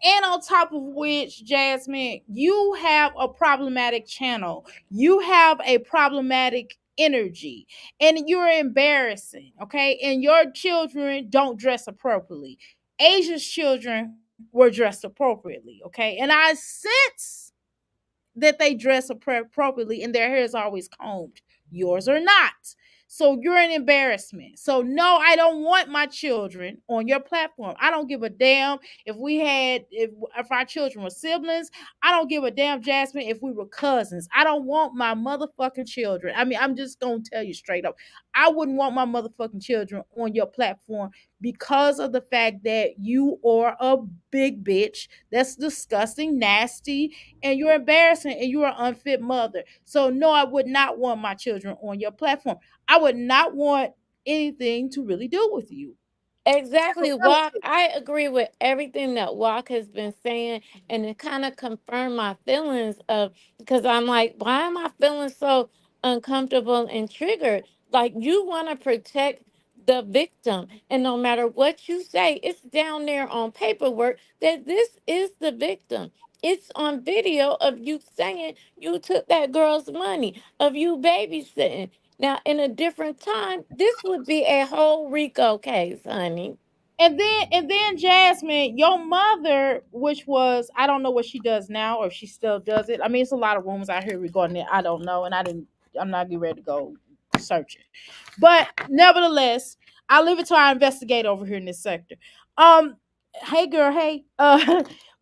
And on top of which, Jasmine, you have a problematic channel. You have a problematic energy. And you're embarrassing. Okay. And your children don't dress appropriately. Asia's children were dressed appropriately. Okay. And I sense that they dress appropriately and their hair is always combed. Yours are not. So you're an embarrassment. So no, I don't want my children on your platform. I don't give a damn if our children were siblings. I don't give a damn, Jasmine, if we were cousins. I don't want my motherfucking children. I mean, I'm just gonna tell you straight up. I wouldn't want my motherfucking children on your platform because of the fact that you are a big bitch. That's disgusting, nasty, and you're embarrassing and you're an unfit mother. So no, I would not want my children on your platform. I would not want anything to really do with you. Exactly, Walk. I agree with everything that Walk has been saying, and it kind of confirmed my feelings of because I'm like, why am I feeling so uncomfortable and triggered? Like you want to protect the victim, and no matter what you say, it's down there on paperwork that this is the victim. It's on video of you saying you took that girl's money, of you babysitting. Now, in a different time, this would be a whole RICO case, honey. And then Jasmine, your mother, which was I don't know what she does now or if she still does it. I mean, it's a lot of rumors out here regarding it. I don't know, and I'm not getting ready to go searching. But nevertheless, I'll leave it to our investigator over here in this sector. Um, hey girl, hey.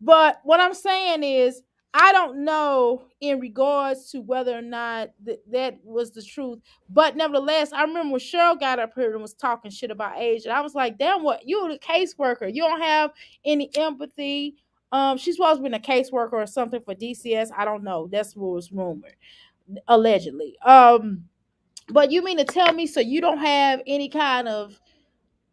But what I'm saying is I don't know in regards to whether or not that was the truth. But nevertheless, I remember when Cheryl got up here and was talking shit about age, and I was like, damn, what you're the caseworker. You don't have any empathy. She's supposed to be a caseworker or something for DCS. I don't know. That's what was rumored, allegedly. But you mean to tell me so you don't have any kind of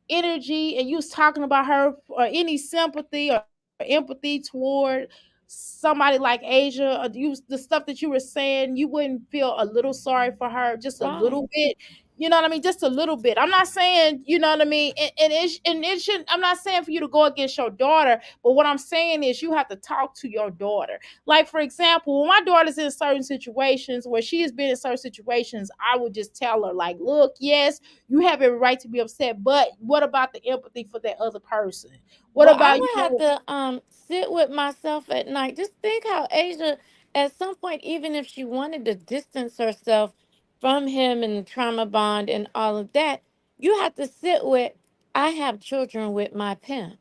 energy and you was talking about her or any sympathy or empathy toward somebody like Asia or you the stuff that you were saying, you wouldn't feel a little sorry for her just a little Right. bit? You know what I mean? Just a little bit. I'm not saying, you know what I mean, and it shouldn't. I'm not saying for you to go against your daughter, but what I'm saying is you have to talk to your daughter. Like, for example, when my daughter's in certain situations where she has been in certain situations, I would just tell her, like, look, yes, you have every right to be upset, but what about the empathy for that other person? What Well, I about, would have to sit with myself at night. Just think how Asia, at some point, even if she wanted to distance herself from him and the trauma bond and all of that, you have to sit with. I have children with my pimp.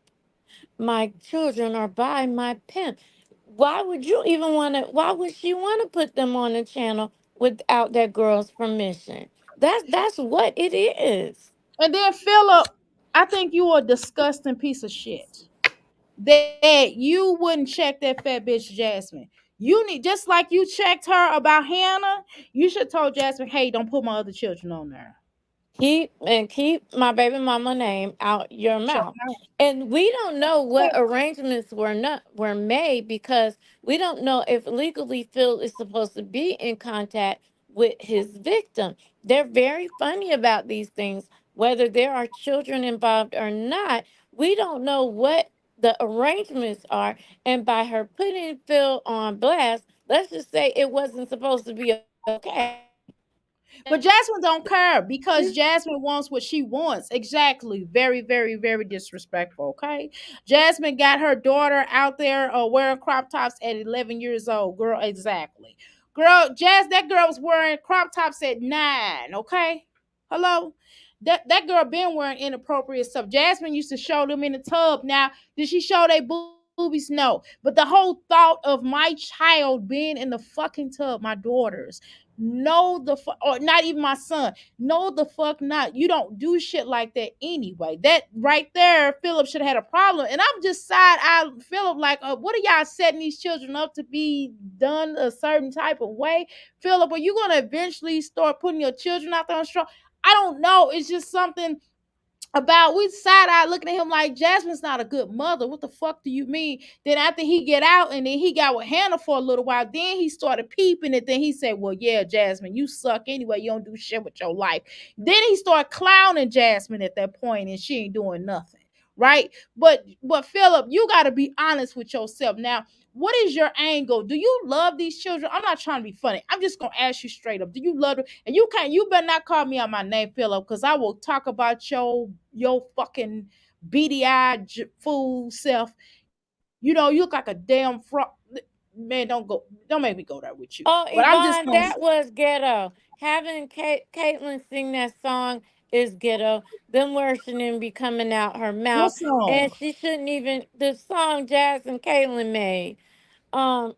My children are by my pimp. Why would you even want to? Why would she want to put them on the channel without that girl's permission? That's what it is. and then Philip, I think you are a disgusting piece of shit. that you wouldn't check that fat bitch Jasmine. You need, just like you checked her about Hannah, you should told Jasmine, hey, don't put my other children on there. Keep my baby mama name out your Shut mouth. And we don't know what arrangements were made because we don't know if legally Phil is supposed to be in contact with his victim. They're very funny about these things, whether there are children involved or not. We don't know what the arrangements are. And by her putting Phil on blast, let's just say it wasn't supposed to be okay. But Jasmine don't care because Jasmine wants what she wants. Exactly. Very, very, very disrespectful. Okay. Jasmine got her daughter out there wearing crop tops at 11 years old. Girl, exactly. Girl, that girl was wearing crop tops at 9. Okay. Hello. That girl been wearing inappropriate stuff. Jasmine used to show them in the tub. Now, did she show their boobies? No. But the whole thought of my child being in the fucking tub, my daughters, no, or not even my son. No, the fuck not. You don't do shit like that anyway. That right there, Philip should have had a problem. And I'm just side-eye Philip, like, what are y'all setting these children up to be done a certain type of way? Philip, are you gonna eventually start putting your children out there on strong? I don't know. It's just something about, we side eye looking at him like Jasmine's not a good mother. What the fuck do you mean? Then after he get out and then he got with Hannah for a little while, then he started peeping it. Then he said, well, yeah, Jasmine, you suck anyway. You don't do shit with your life. Then he started clowning Jasmine at that point and she ain't doing nothing. Right? But Philip, you gotta be honest with yourself. Now, what is your angle? Do you love these children? I'm not trying to be funny. I'm just gonna ask you straight up. Do you love them? And you better not call me out my name, Philip, because I will talk about your fucking beady eyed fool self. You know, you look like a damn fraud. Man, don't make me go there with you. Oh, But I'm just Yvonne, gonna say, that was ghetto. Having Caitlyn sing that song is ghetto. Them words shouldn't even be coming out her what mouth. song? And she shouldn't even, the song Jazz and Caitlyn made,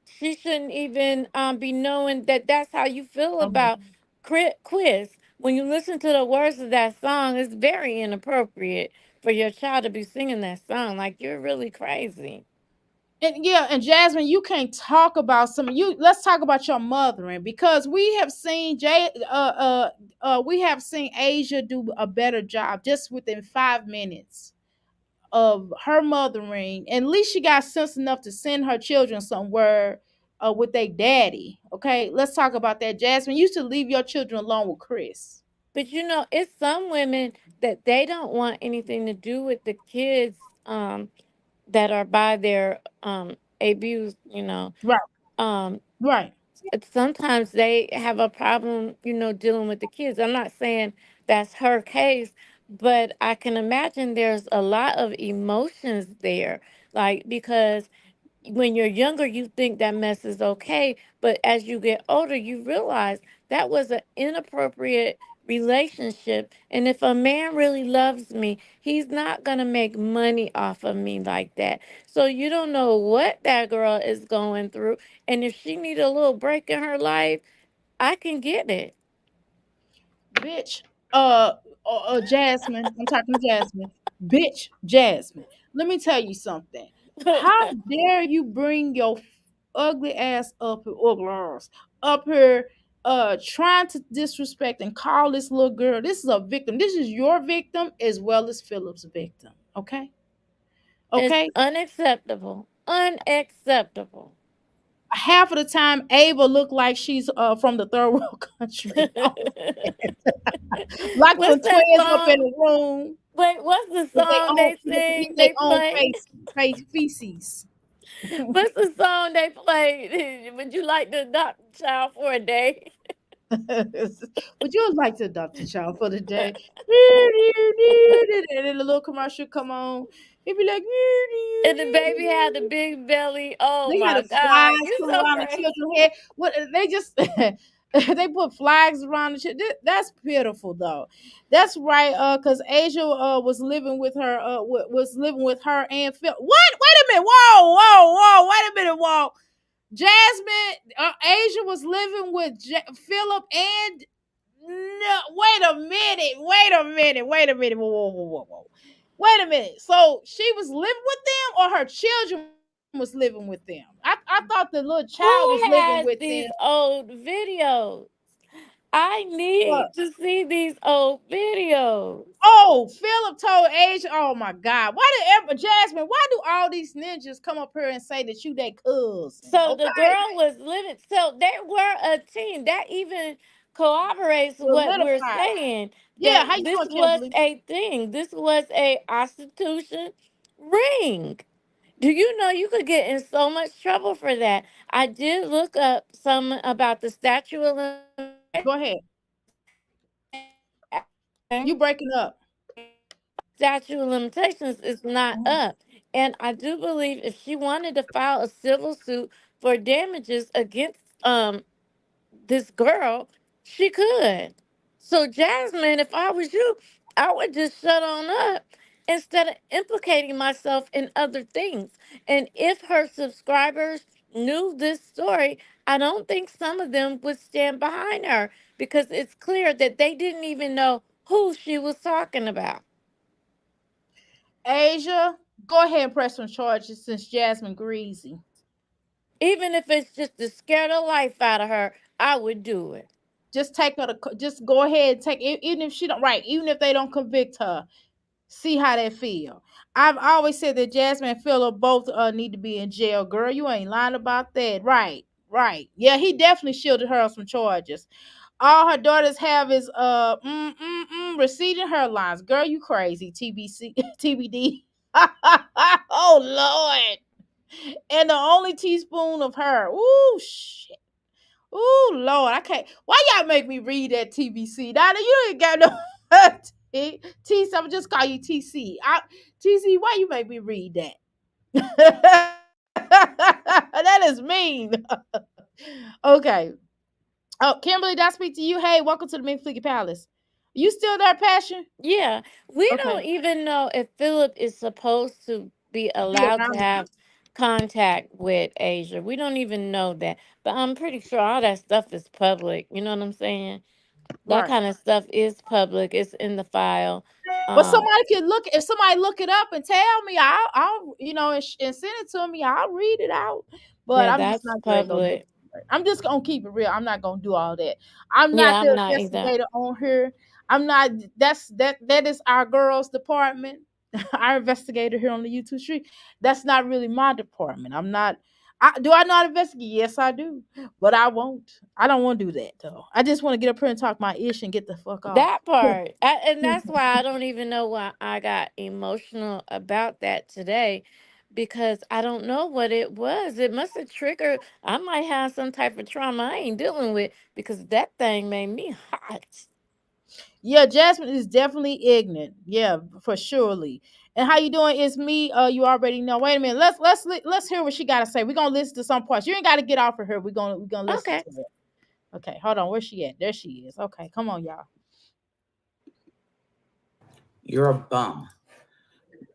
she shouldn't even be knowing that that's how you feel Um, about quiz. When you listen to the words of that song, it's very inappropriate for your child to be singing that song. Like, you're really crazy. and yeah, and Jasmine, you can't talk about some you. Let's talk about your mothering because we have seen we have seen Asia do a better job just within 5 minutes of her mothering. And at least she got sense enough to send her children somewhere with their daddy. Okay, let's talk about that. Jasmine, you should leave your children alone with Chris. But it's some women that they don't want anything to do with the kids that are by their abused, Right, Um right. sometimes they have a problem, dealing with the kids. I'm not saying that's her case, but I can imagine there's a lot of emotions there. Like, because when you're younger, you think that mess is okay. But as you get older, you realize that was an inappropriate relationship. And if a man really loves me, he's not going to make money off of me like that. So you don't know what that girl is going through. And if she need a little break in her life, I can get it. Bitch, Jasmine, I'm talking to Jasmine. Bitch, Jasmine, let me tell you something. How dare you bring your ugly ass up here, trying to disrespect and call this little girl? This is a victim. This is your victim as well as Philip's victim. Okay, It's okay. unacceptable. Unacceptable. Half of the time, Ava looked like she's from the third world country. Like the What's that twins up song? in the room Wait, what's the with song they sing? their They own play. feces. What's the song they play? Would you like to adopt a child for a day? Would you like to adopt a child for the day? And then the little commercial come on. It'd be like, And the baby had the big belly. Oh they got my the God, flags you come so around the crazy. children's head. What they just they put flags around the shit. That's pitiful though. That's right. Cause Asia was living with her. Was living with her and Phil. What? Wait a minute. Whoa, whoa, whoa. Wait a minute. Whoa. Jasmine, Asia was living with Philip and no. Wait a minute. Wait a minute. Wait a minute. Whoa, whoa, whoa, whoa, whoa. Wait a minute. So she was living with them, or her children was living with them? I thought the little child was living Who with them. has these old videos? I But need to see these old videos. oh, Philip told Asia. Oh my God, why did ever Jasmine? Why do all these ninjas come up here and say that you their cousin? So the Okay, girl was living, so they were a team. That even corroborates what we're solidified. saying, Yeah, that how you this doing, was Kimberly? a thing. This was a prostitution ring. Do you know you could get in so much trouble for that? I did look up some about the statute of limitations. Go ahead. You breaking up? Statute of limitations is not Mhm. up. And I do believe if she wanted to file a civil suit for damages against this girl, she could. So Jasmine, if I was you, I would just shut on up instead of implicating myself in other things. And if her subscribers knew this story, I don't think some of them would stand behind her, because it's clear that they didn't even know who she was talking about. Asia, go ahead and press some charges since Jasmine greasy. Even if it's just to scare the life out of her, I would do it. Just take her to, just go ahead and take, even if she don't, right, even if they don't convict her, see how they feel. I've always said that Jasmine and Philip both need to be in jail. Girl, you ain't lying about that. Right, right. Yeah, he definitely shielded her on some charges. All her daughters have is receding hairlines. Girl, you crazy. TBC, TBD. Oh Lord. And the only teaspoon of her. Ooh shit. Ooh Lord, I can't. Why y'all make me read that TBC? Now you ain't got no TC. I'm just call you TC. TC, why you make me read that? That is mean. Okay. Oh, Kimberly, did I speak to you? Hey, welcome to the McFlicky Palace. You still there, Passion? Yeah, we Okay. don't even know if Philip is supposed to be Be allowed to around me. have contact with Asia. We don't even know that. But I'm pretty sure all that stuff is public. You know what I'm saying? That Right. kind of stuff is public. It's in the file. But Um, somebody could look, if somebody look it up and tell me, I'll and send it to me. I'll read it out. But yeah, I'm just that's not gonna go do public. it. I'm just gonna keep it real. I'm not gonna do all that. I'm not Yeah, I'm the not either. investigator on here. I'm not. That is our girls department. Our investigator here on the YouTube street. That's not really my department. I'm not. Do I not investigate? Yes, I do. But I won't. I don't want to do that though. I just want to get up here and talk my ish and get the fuck off. That part. And that's why I don't even know why I got emotional about that today, because I don't know what it was. It must have triggered. I might have some type of trauma I ain't dealing with, because that thing made me hot. Yeah, Jasmine is definitely ignorant. Yeah, for surely. And how you doing? Is me. You already know. Wait a minute. Let's hear what she got to say. We're gonna listen to some parts. You ain't got to get off of her. We're gonna listen Okay. to it. Okay, hold on. Where's she at? There she is. Okay, come on, y'all. You're a bum.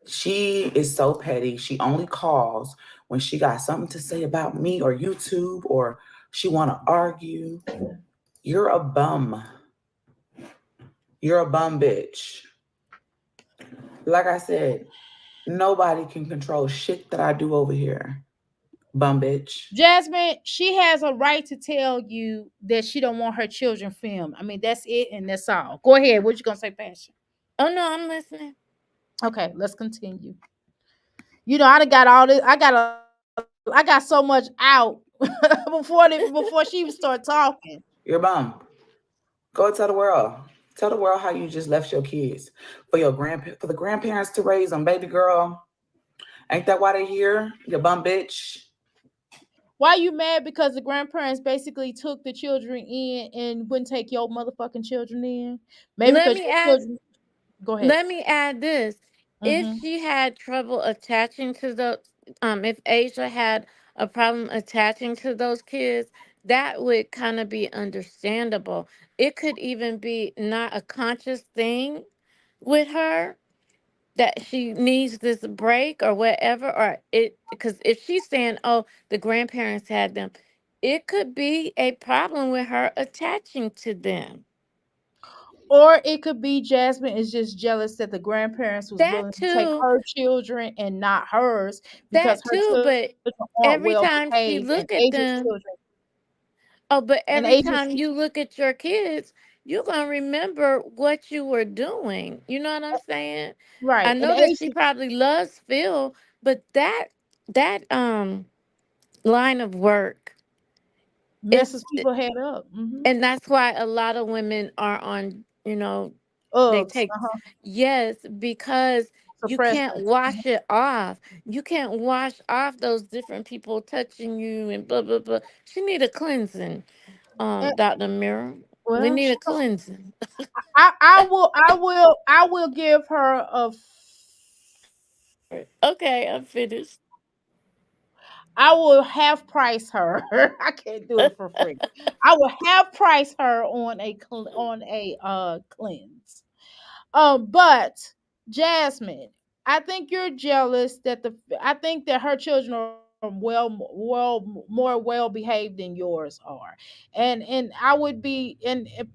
She is so petty. She only calls when she got something to say about me or YouTube, or she want to argue. You're a bum. You're a bum bitch. Like I said, nobody can control shit that I do over here. Bum bitch. Jasmine, she has a right to tell you that she don't want her children filmed. I mean, that's it, and that's all. Go ahead. What you gonna say, Passion? Oh no, I'm listening. Okay, let's continue. I done got all this. I got so much out before she even start talking. You're a bum. Go tell the world. Tell the world how you just left your kids for for the grandparents to raise them, baby girl. Ain't that why they here? You bum bitch. Why you mad because the grandparents basically took the children in and wouldn't take your motherfucking children in? Maybe Let because me your ask children. Go ahead. Let me add this. If Mm-hmm. she had trouble attaching to the if Asia had a problem attaching to those kids, that would kind of be understandable. It could even be not a conscious thing with her, that she needs this break or whatever, or it, because if she's saying, oh, the grandparents had them, it could be a problem with her attaching to them. Or it could be Jasmine is just jealous that the grandparents was That willing to take too, her children and not hers because that her too, children but aren't well every time behaved she and look Asian at them, children oh, but and every Asian time you look at your kids, you're gonna remember what you were doing. You know what I'm saying? I right and know that she Asian probably loves Phil, but that line of work messes is, people head up. Mm-hmm. and that's why a lot of women are on, they Uggs, take, yes, because you can't suppressants. wash it off. You can't wash off those different people touching you and blah blah blah. She need a cleansing, And, Dr. Mirror. We well, need a cleansing. I will give her Okay, I'm finished. I will half price her. I can't do it for free. I will half price her on a cleanse. But Jasmine, I think you're jealous that I think that her children are more well behaved than yours are, and I would be, and it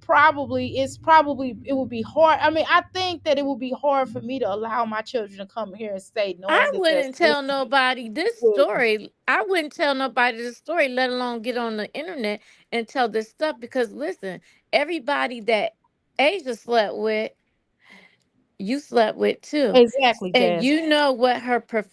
would be hard. I mean, I think that it would be hard for me to allow my children to come here and stay, I knowing that they're wouldn't staying tell nobody this with. story. I wouldn't tell nobody this story, let alone get on the internet and tell this stuff. Because listen, everybody that Asia slept with, you slept with too, Exactly, and Jazz. you know what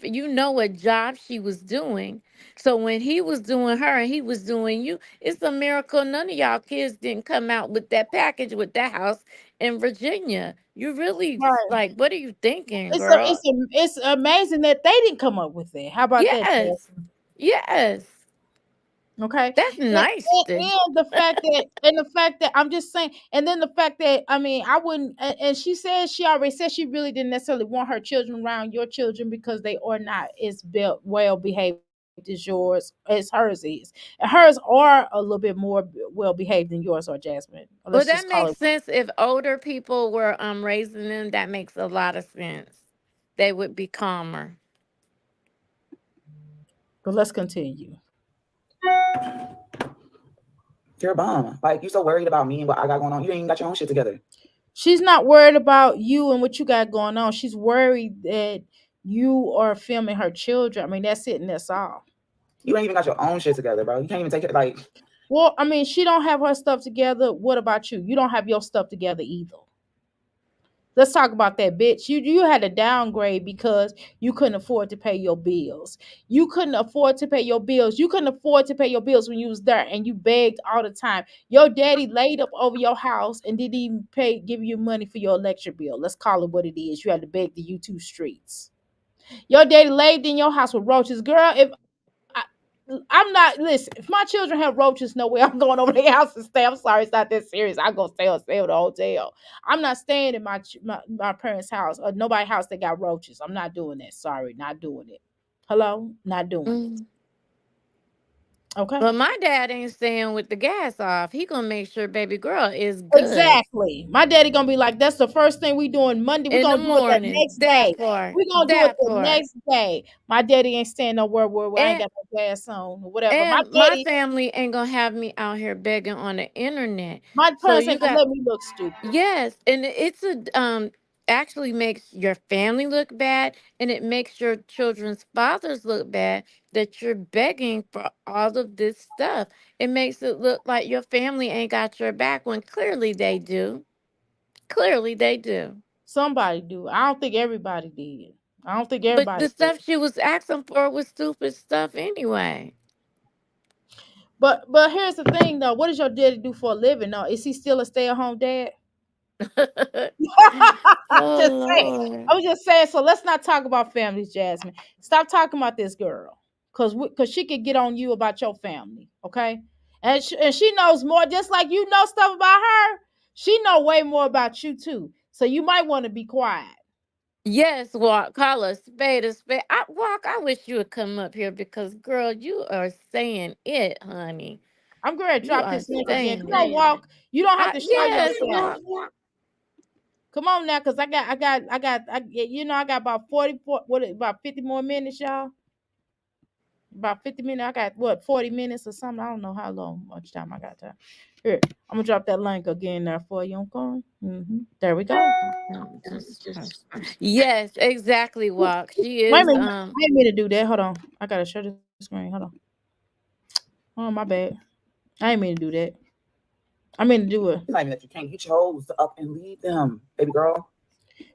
you know what job she was doing. So when he was doing her and he was doing you, it's a miracle none of y'all kids didn't come out with that package with that house in Virginia. You really, Right. like, what are you thinking, It's girl? it's amazing that they didn't come up with it. How about that, Yes, Jazz? yes, Okay. that's nice. And the fact that I'm just saying, and then the fact that, I mean, I wouldn't, and she already said she really didn't necessarily want her children around your children because they are not as built well behaved as hers is. And hers are a little bit more well behaved than yours are, Jasmine. Let's Well, just that call it. makes sense. If older people were raising them, that makes a lot of sense. They would be calmer. But let's continue. You're a bum. Like you so worried about me and what I got going on. You ain't even got your own shit together. She's not worried about you and what you got going on. She's worried that you are filming her children. I mean, that's it and that's all. You ain't even got your own shit together, bro. You can't even take it. Like Well, I mean, she don't have her stuff together. What about you? You don't have your stuff together either. Let's talk about that, bitch. You had to downgrade because you couldn't afford to pay your bills. You couldn't afford to pay your bills. You couldn't afford to pay your bills when you was there, and you begged all the time. Your daddy laid up over your house and didn't even give you money for your electric bill. Let's call it what it is. You had to beg the YouTube streets. Your daddy laid in your house with roaches, girl. If I'm not, listen. If my children have roaches, no way I'm going over their house to stay. I'm sorry, it's not that serious. I'm gonna stay at the hotel. I'm not staying in my parents' house or nobody's house that got roaches. I'm not doing that. Sorry, not doing it. Hello, not doing it. Mm. Okay. But my dad ain't staying with the gas off. He gonna make sure baby girl is good Exactly. My daddy gonna be like, that's the first thing we doing Monday. We're in the gonna do it that morning. next That day. part. We're gonna do it That the part. next day. My daddy ain't staying nowhere where I ain't And got no gas on or whatever. and my family ain't gonna have me out here begging on the internet. My So parents you ain't gonna got, let me look stupid. yes, and it's a actually makes your family look bad, and it makes your children's fathers look bad that you're begging for all of this stuff. It makes it look like your family ain't got your back when clearly they do. Clearly they do. Somebody do. I don't think everybody did. I don't think But everybody the did. stuff she was asking for was stupid stuff anyway. But here's the thing though. What does your daddy do for a living? Now, is he still a stay at home dad? Oh Just saying. Lord. I was just saying. So let's not talk about families, Jasmine. Stop talking about this girl, cause she could get on you about your family, okay? And she knows more, just like you know stuff about her. She know way more about you too. So you might want to be quiet. Yes, Walk, call a spade a spade. Walk, I wish you would come up here because, girl, you are saying it, honey. I'm going to You drop are this link again. saying Come on, it. walk. You don't have to show Yes, yourself. Walk. Come on now, cause I got, you know, I got about 44, about 50 more minutes, y'all. About 50 minutes. I got what, 40 minutes or something. I don't know how long, much time I got time. Here, I'm gonna drop that link again there for you. Okay. There we go. No, just first. Yes, exactly, Walk. She Wait a is minute. I didn't mean to do that. Hold on. I gotta share the screen. Hold on. Oh, my bad. I didn't mean to do that. I mean to do it. It's not even that you can't. You chose to up and leave them, baby girl.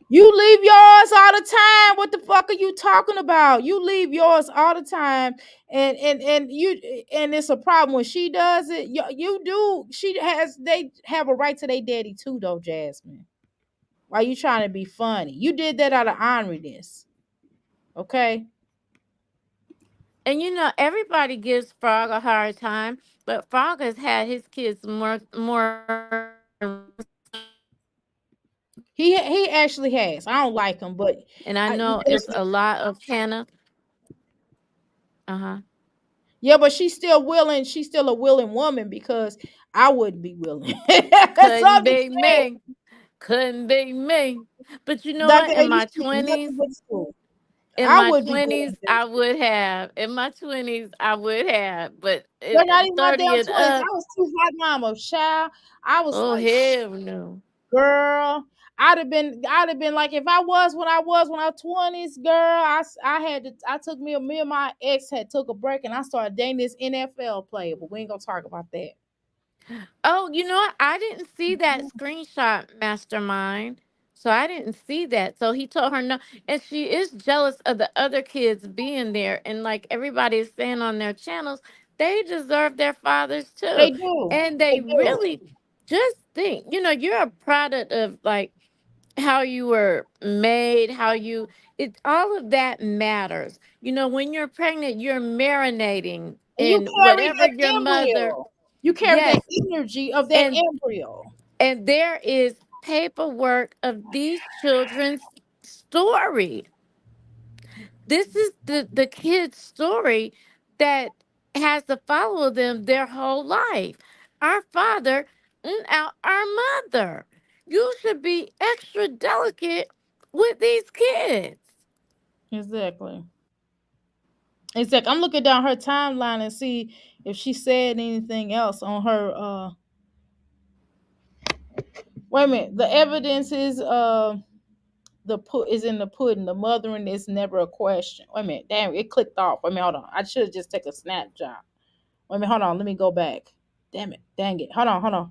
You leave yours all the time. What the fuck are you talking about? You leave yours all the time, and it's a problem when she does it. You do. She has. They have a right to their daddy too, though, Jasmine. Why you trying to be funny? You did that out of honoriness. Okay. And everybody gives Frog a hard time, but Frog has had his kids more He actually has. I don't like him, but and I I, know it's a lot of Hannah. Uh-huh. yeah, but she's still willing. She's still a willing woman because I wouldn't be willing. So Couldn't I'm just be saying. me. Couldn't be me. But you know That what? girl In used my to do 20s, nothing but school. in I my would be willing 20s, to. I would have. In my 20s, I would have. But They're not even my 30 damn and 20s. up, I was too hot mama, child. I was oh, like, hell no. girl. I'd have been like if I was when I was 20s, girl. I had to. I took me and my ex had took a break and I started dating this NFL player, but we ain't gonna talk about that. Oh, you know what? I didn't see that screenshot, Mastermind. So I didn't see that. So he told her no. And she is jealous of the other kids being there. And like everybody is saying on their channels, they deserve their fathers too. They do. And They they do. really just think, you're a product of like how you were made, all of that matters. When you're pregnant, you're marinating And you in carry whatever that your mother, embryo. You carry that yes, energy of that and embryo. there is paperwork of these children's story. This is the kid's story that has to follow them their whole life. Our father and our mother. You should be extra delicate with these kids. Exactly. Exactly. I'm looking down her timeline and see if she said anything else on her. Wait a minute. The evidence is the put is in the pudding. The mothering is never a question. Wait a minute. Damn, it clicked off. Wait a minute. Hold on. I should just take a snapshot. Wait a minute. Hold on. Let me go back. Damn it. Dang it. Hold on. Hold on.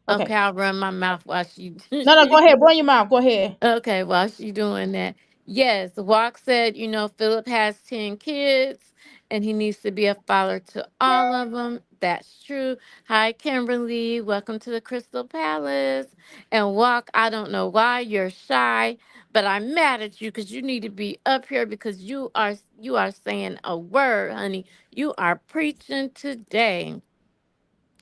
Okay. Okay, I'll run my mouth while she. No, no. Go ahead. Run your mouth. Go ahead. Okay, while she doing that. Yes, Walk said, Philip has 10 kids and he needs to be a father to all of them. That's true. Hi, Kimberly. Welcome to the Crystal Palace. And Walk, I don't know why you're shy, but I'm mad at you because you need to be up here because you are saying a word, honey. You are preaching today.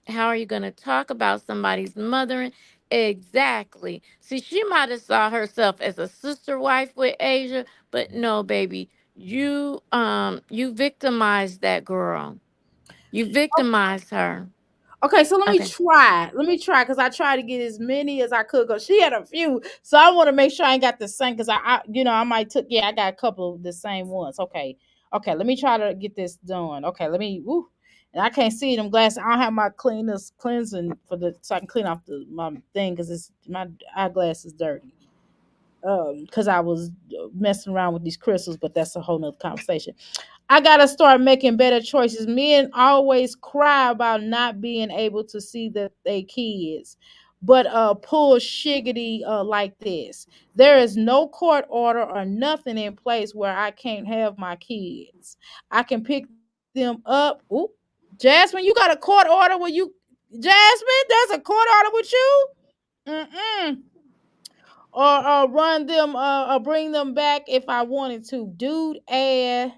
How are you going to talk about somebody's mothering? Exactly. See, she might have saw herself as a sister wife with Asia, but no, baby, you victimized that girl. You victimized her. Okay, so let me Okay. try. Let me try because I tried to get as many as I could. Cause she had a few, so I want to make sure I ain't got the same. Cause I might took. Yeah, I got a couple of the same ones. Okay, okay. Let me try to get this done. Okay, let me. Woo. And I can't see them glasses. I don't have my cleansing for the so I can clean off my thing because it's my eyeglass is dirty. Because I was messing around with these crystals, but that's a whole nother conversation. I gotta start making better choices. Men always cry about not being able to see they kids, but pull shiggity like this. There is no court order or nothing in place where I can't have my kids. I can pick them up. Ooh, Jasmine, you got a court order where you Jasmine, there's a court order with you? Mm-mm. Or run them or bring them back if I wanted to. Dude can't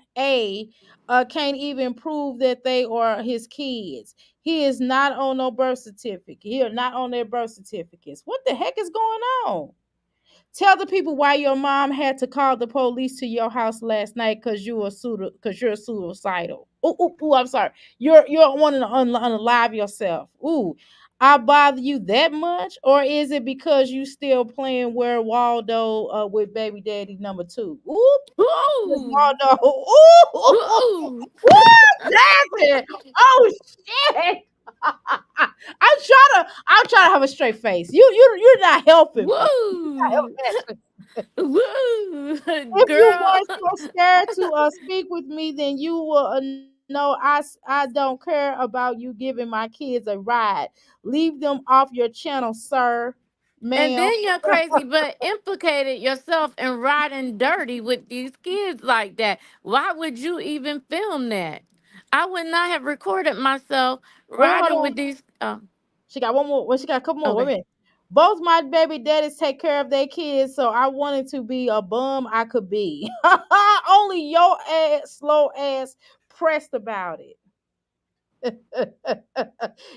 even prove that they are his kids. He is not on no birth certificate. He are not on their birth certificates. What the heck is going on? Tell the people why your mom had to call the police to your house last night because you're suicidal. Ooh, ooh, ooh, I'm sorry. You're wanting to unalive yourself. Ooh. I bother you that much, or is it because you still playing where Waldo with baby daddy number two? Ooh, Miss Ooh, Waldo. Ooh, ooh, ooh, Jasmine. Oh shit. I'm trying to have a straight face. You're not helping me. woo, woo, If you girl. weren't so scared to speak with me, then you will know I don't care about you giving my kids a ride. Leave them off your channel, sir, And ma'am. then you're crazy, but implicated yourself in riding dirty with these kids like that. Why would you even film that? I would not have recorded myself Wait, hold riding on. with these. She got one more. Well, she got a couple more. Wait a Okay. minute. Both my baby daddies take care of their kids, so I wanted to be a bum I could be. Only your ass, slow ass, pressed about it.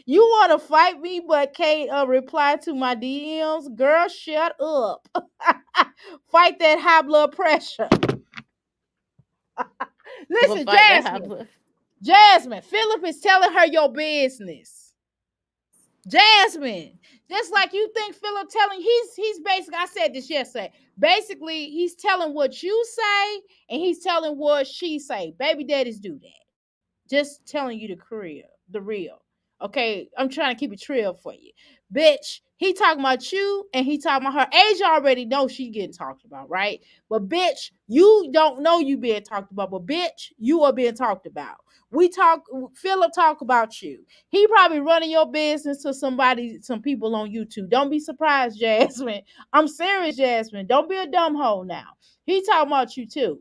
You want to fight me, but can't reply to my DMs? Girl, shut up. Fight that high blood pressure. We'll Listen, fight that high Jasmine. blood. Jasmine, Philip is telling her your business. Jasmine, just like you think Philip telling, he's basically, I said this yesterday. Basically, he's telling what you say and he's telling what she say. Baby daddies do that. Just telling you the real. Okay, I'm trying to keep it real for you. Bitch, he talking about you and he talking about her. Asia already knows she getting talked about, right? But bitch, you don't know you being talked about, but bitch, you are being talked about. We talk, Philip talk about you. He probably running your business to somebody, some people on YouTube. Don't be surprised, Jasmine. I'm serious, Jasmine. Don't be a dumb hoe now. He talking about you too.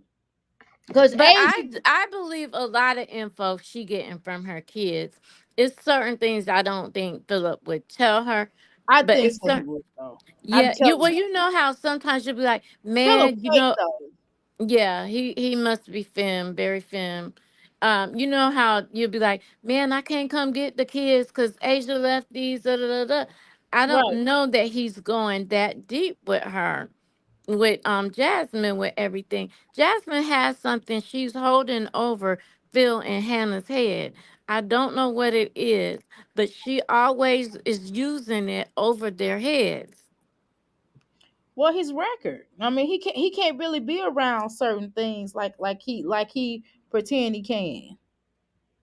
Because But Asia, I believe a lot of info she getting from her kids. It's certain things I don't think Philip would tell her, I but think it's so he certain. would though. I'm Yeah, you telling well, you. you know how sometimes you'll be like, Philip man, fake though. yeah, he must be femme, very femme. You know how you'll be like, man, I can't come get the kids because Asia left these. Da, da, da, da. I don't Right. know that he's going that deep with her, with Jasmine, with everything. Jasmine has something she's holding over Phil and Hannah's head. I don't know what it is, but she always is using it over their heads. Well, his record. I mean, he can't really be around certain things like he pretend he can.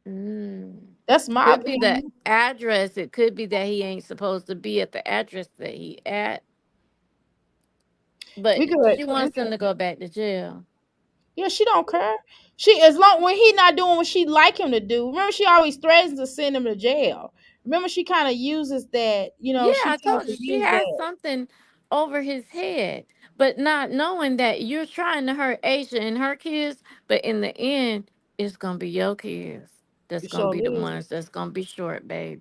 Mm. That's my Could be the opinion. address. It could be that he ain't supposed to be at the address that he at. But We could she we wants could him to go back to jail. Yeah, she don't care. She as long when he not doing what she like him to do. Remember, she always threatens to send him to jail. Remember, she kind of uses that. Yeah, She I tries told to you she use has that. something over his head, but not knowing that you're trying to hurt Asia and her kids, but in the end, it's gonna be your kids that's You gonna sure be the is. ones that's gonna be short, babe.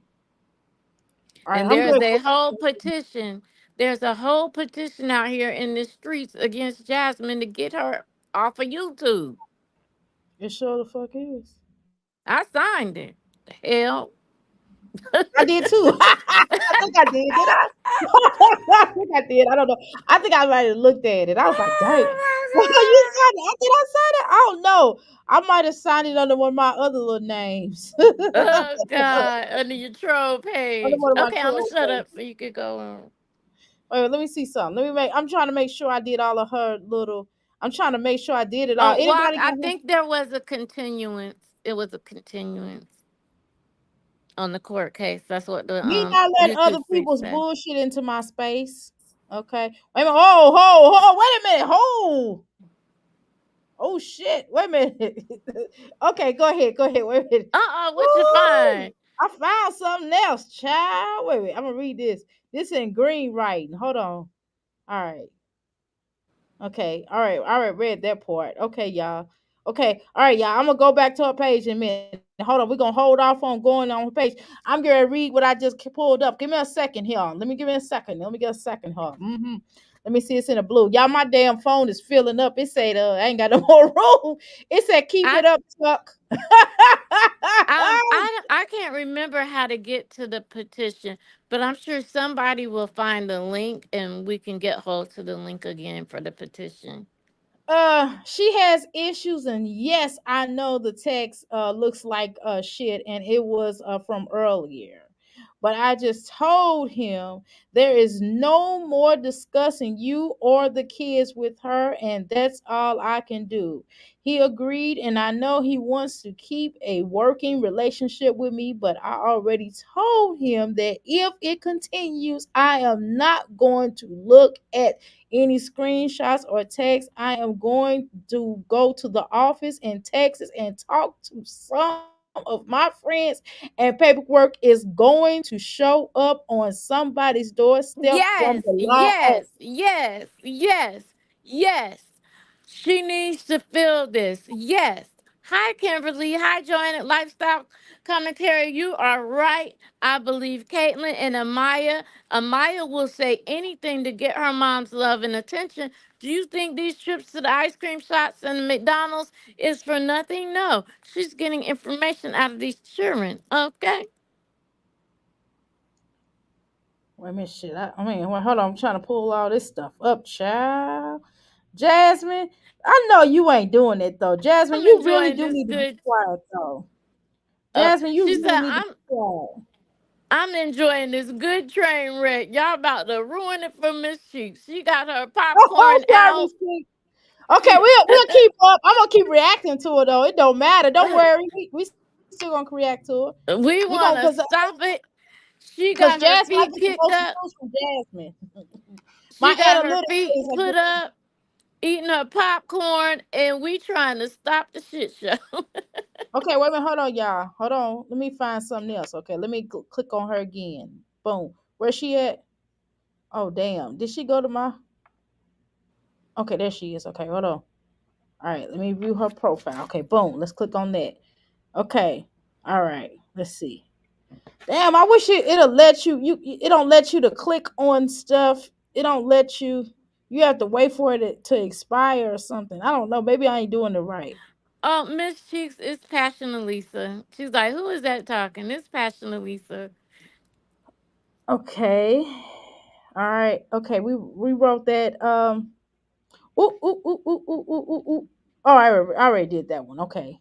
All right, And I'm there's good. a whole petition. There's a whole petition out here in the streets against Jasmine to get her off of YouTube. It sure the fuck is. I signed it. The hell. I did too. I think I did. Did I? I think I did. I don't know. I think I might have looked at it. I was like, dang. You Oh signed it. Did I sign it? I don't know. I might have signed it under one of my other little names. my Under God. Oh God. Under your troll page. one of my Okay, I'm gonna troll shut up pages. so you can go on. Wait, let me see something. I'm trying to make sure I did all of her little. I'm trying to make sure I did it all. Oh, well, Anybody I got think there was a continuance. It was a continuance on the court case. That's what the me not letting other YouTube streets people's say. bullshit into my space? Okay. Wait a minute. Oh, wait a minute. Hold. Oh shit! Wait a minute. Okay, go ahead. Go ahead. Wait a minute. What you Woo! find? I found something else, child. Wait a minute. I'm gonna read this. This in green writing. Hold on. All right. Okay. All right. All right. Read that part. Okay, y'all. Okay. All right, y'all. I'm gonna go back to a page in a minute. Hold on. We're gonna hold off on going on the page. I'm gonna read what I just pulled up. Give me a second here. Let me give me a second. Let me get a second here. Let me see. It's in the blue. Y'all, my damn phone is filling up. It said, I ain't got no more room. It said, keep I it up, Chuck. I can't remember how to get to the petition, but I'm sure somebody will find the link and we can get hold to the link again for the petition. She has issues, and yes, I know the text looks like shit, and it was from earlier. But I just told him there is no more discussing you or the kids with her, and that's all I can do. He agreed, and I know he wants to keep a working relationship with me, but I already told him that if it continues, I am not going to look at any screenshots or texts. I am going to go to the office in Texas and talk to some of my friends, and paperwork is going to show up on somebody's doorstep from Yes, the law yes, yes, yes, yes. She needs to feel this. Yes. Hi, Kimberly. Hi, Joanna. Lifestyle Commentary. You are right. I believe Caitlin and Amaya. Amaya will say anything to get her mom's love and attention. Do you think these trips to the ice cream shops and the McDonald's is for nothing? No. She's getting information out of these children. Okay. Wait a minute, shit. I mean, well, hold on. I'm trying to pull all this stuff up, child. Jasmine, I know you ain't doing it though. Jasmine, I'm you really enjoying do this need to be good. quiet though. Jasmine, you She really said, need to be quiet. I'm enjoying this good train wreck. Y'all about to ruin it for Miss Cheeks. She got her Oh, popcorn sorry, out. Miss Pig. Okay, She we'll keep up. I'm gonna keep reacting to it though. It don't matter. Don't worry. We still gonna react to it. We gonna we want to stop it. She cause got her Jasmine, I feet get the kicked most up. news from Jasmine. My She got her analytics feet says I put get. up, eating her popcorn, and we trying to stop the shit show. Okay, wait a minute. Hold on, y'all. Hold on. Let me find something else. Okay, let me click on her again. Boom. Where's she at? Oh, damn. Did she go to my? Okay, there she is. Okay, hold on. All right, let me view her profile. Okay, boom. Let's click on that. Okay. All right. Let's see. Damn, I wish it'll let you. It don't let you to click on stuff. It don't let you. You have to wait for it to expire or something. I don't know. Maybe I ain't doing it right. Oh, Miss Cheeks, it's Passion Elisa. She's like, who is that talking? It's Passion Elisa. Okay. All right. Okay. We wrote that. Ooh, ooh, ooh, ooh, ooh, ooh, ooh, ooh. Oh, I already did that one. Okay.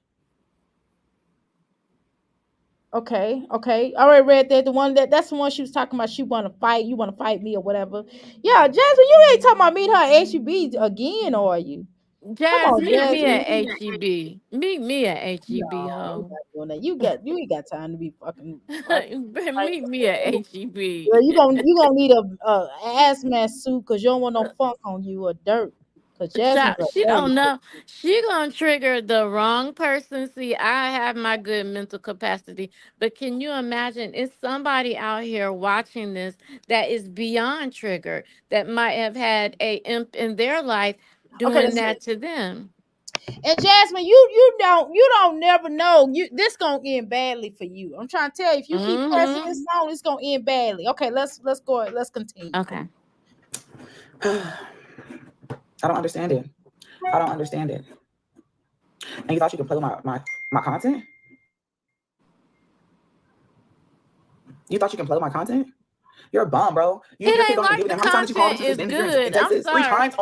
Okay. Okay. I already read that. That's the one she was talking about. She want to fight. You want to fight me or whatever. Yeah, Jasmine, you ain't talking about meet her at HEB again, or are you? Come Jazz, on, meet me at Jasmine. HEB. Meet me at HEB, No, we ho. not doing that. You ain't got time to be fucking fighting. Meet me at HEB. Girl, you gonna need a hazmat suit because you don't want no funk on you or dirt. Cause Jasmine's a She dirty. don't know. She gonna trigger the wrong person. See, I have my good mental capacity, but can you imagine? It's somebody out here watching this that is beyond trigger, that might have had a imp in their life Okay, doing let's see. that to them. And Jasmine, you don't never know. This gonna end badly for you. I'm trying to tell you, if you keep pressing Mm-hmm. this on, it's gonna end badly. Okay, let's go. Let's continue. Okay. I don't understand it. I don't understand it. And you thought you could play with my content? You thought you can play with my content? You're a bum, bro. You're It keep ain't going and like giving the them. How many times did you call them content to this is interference in good. I'm Texas? Three sorry. times?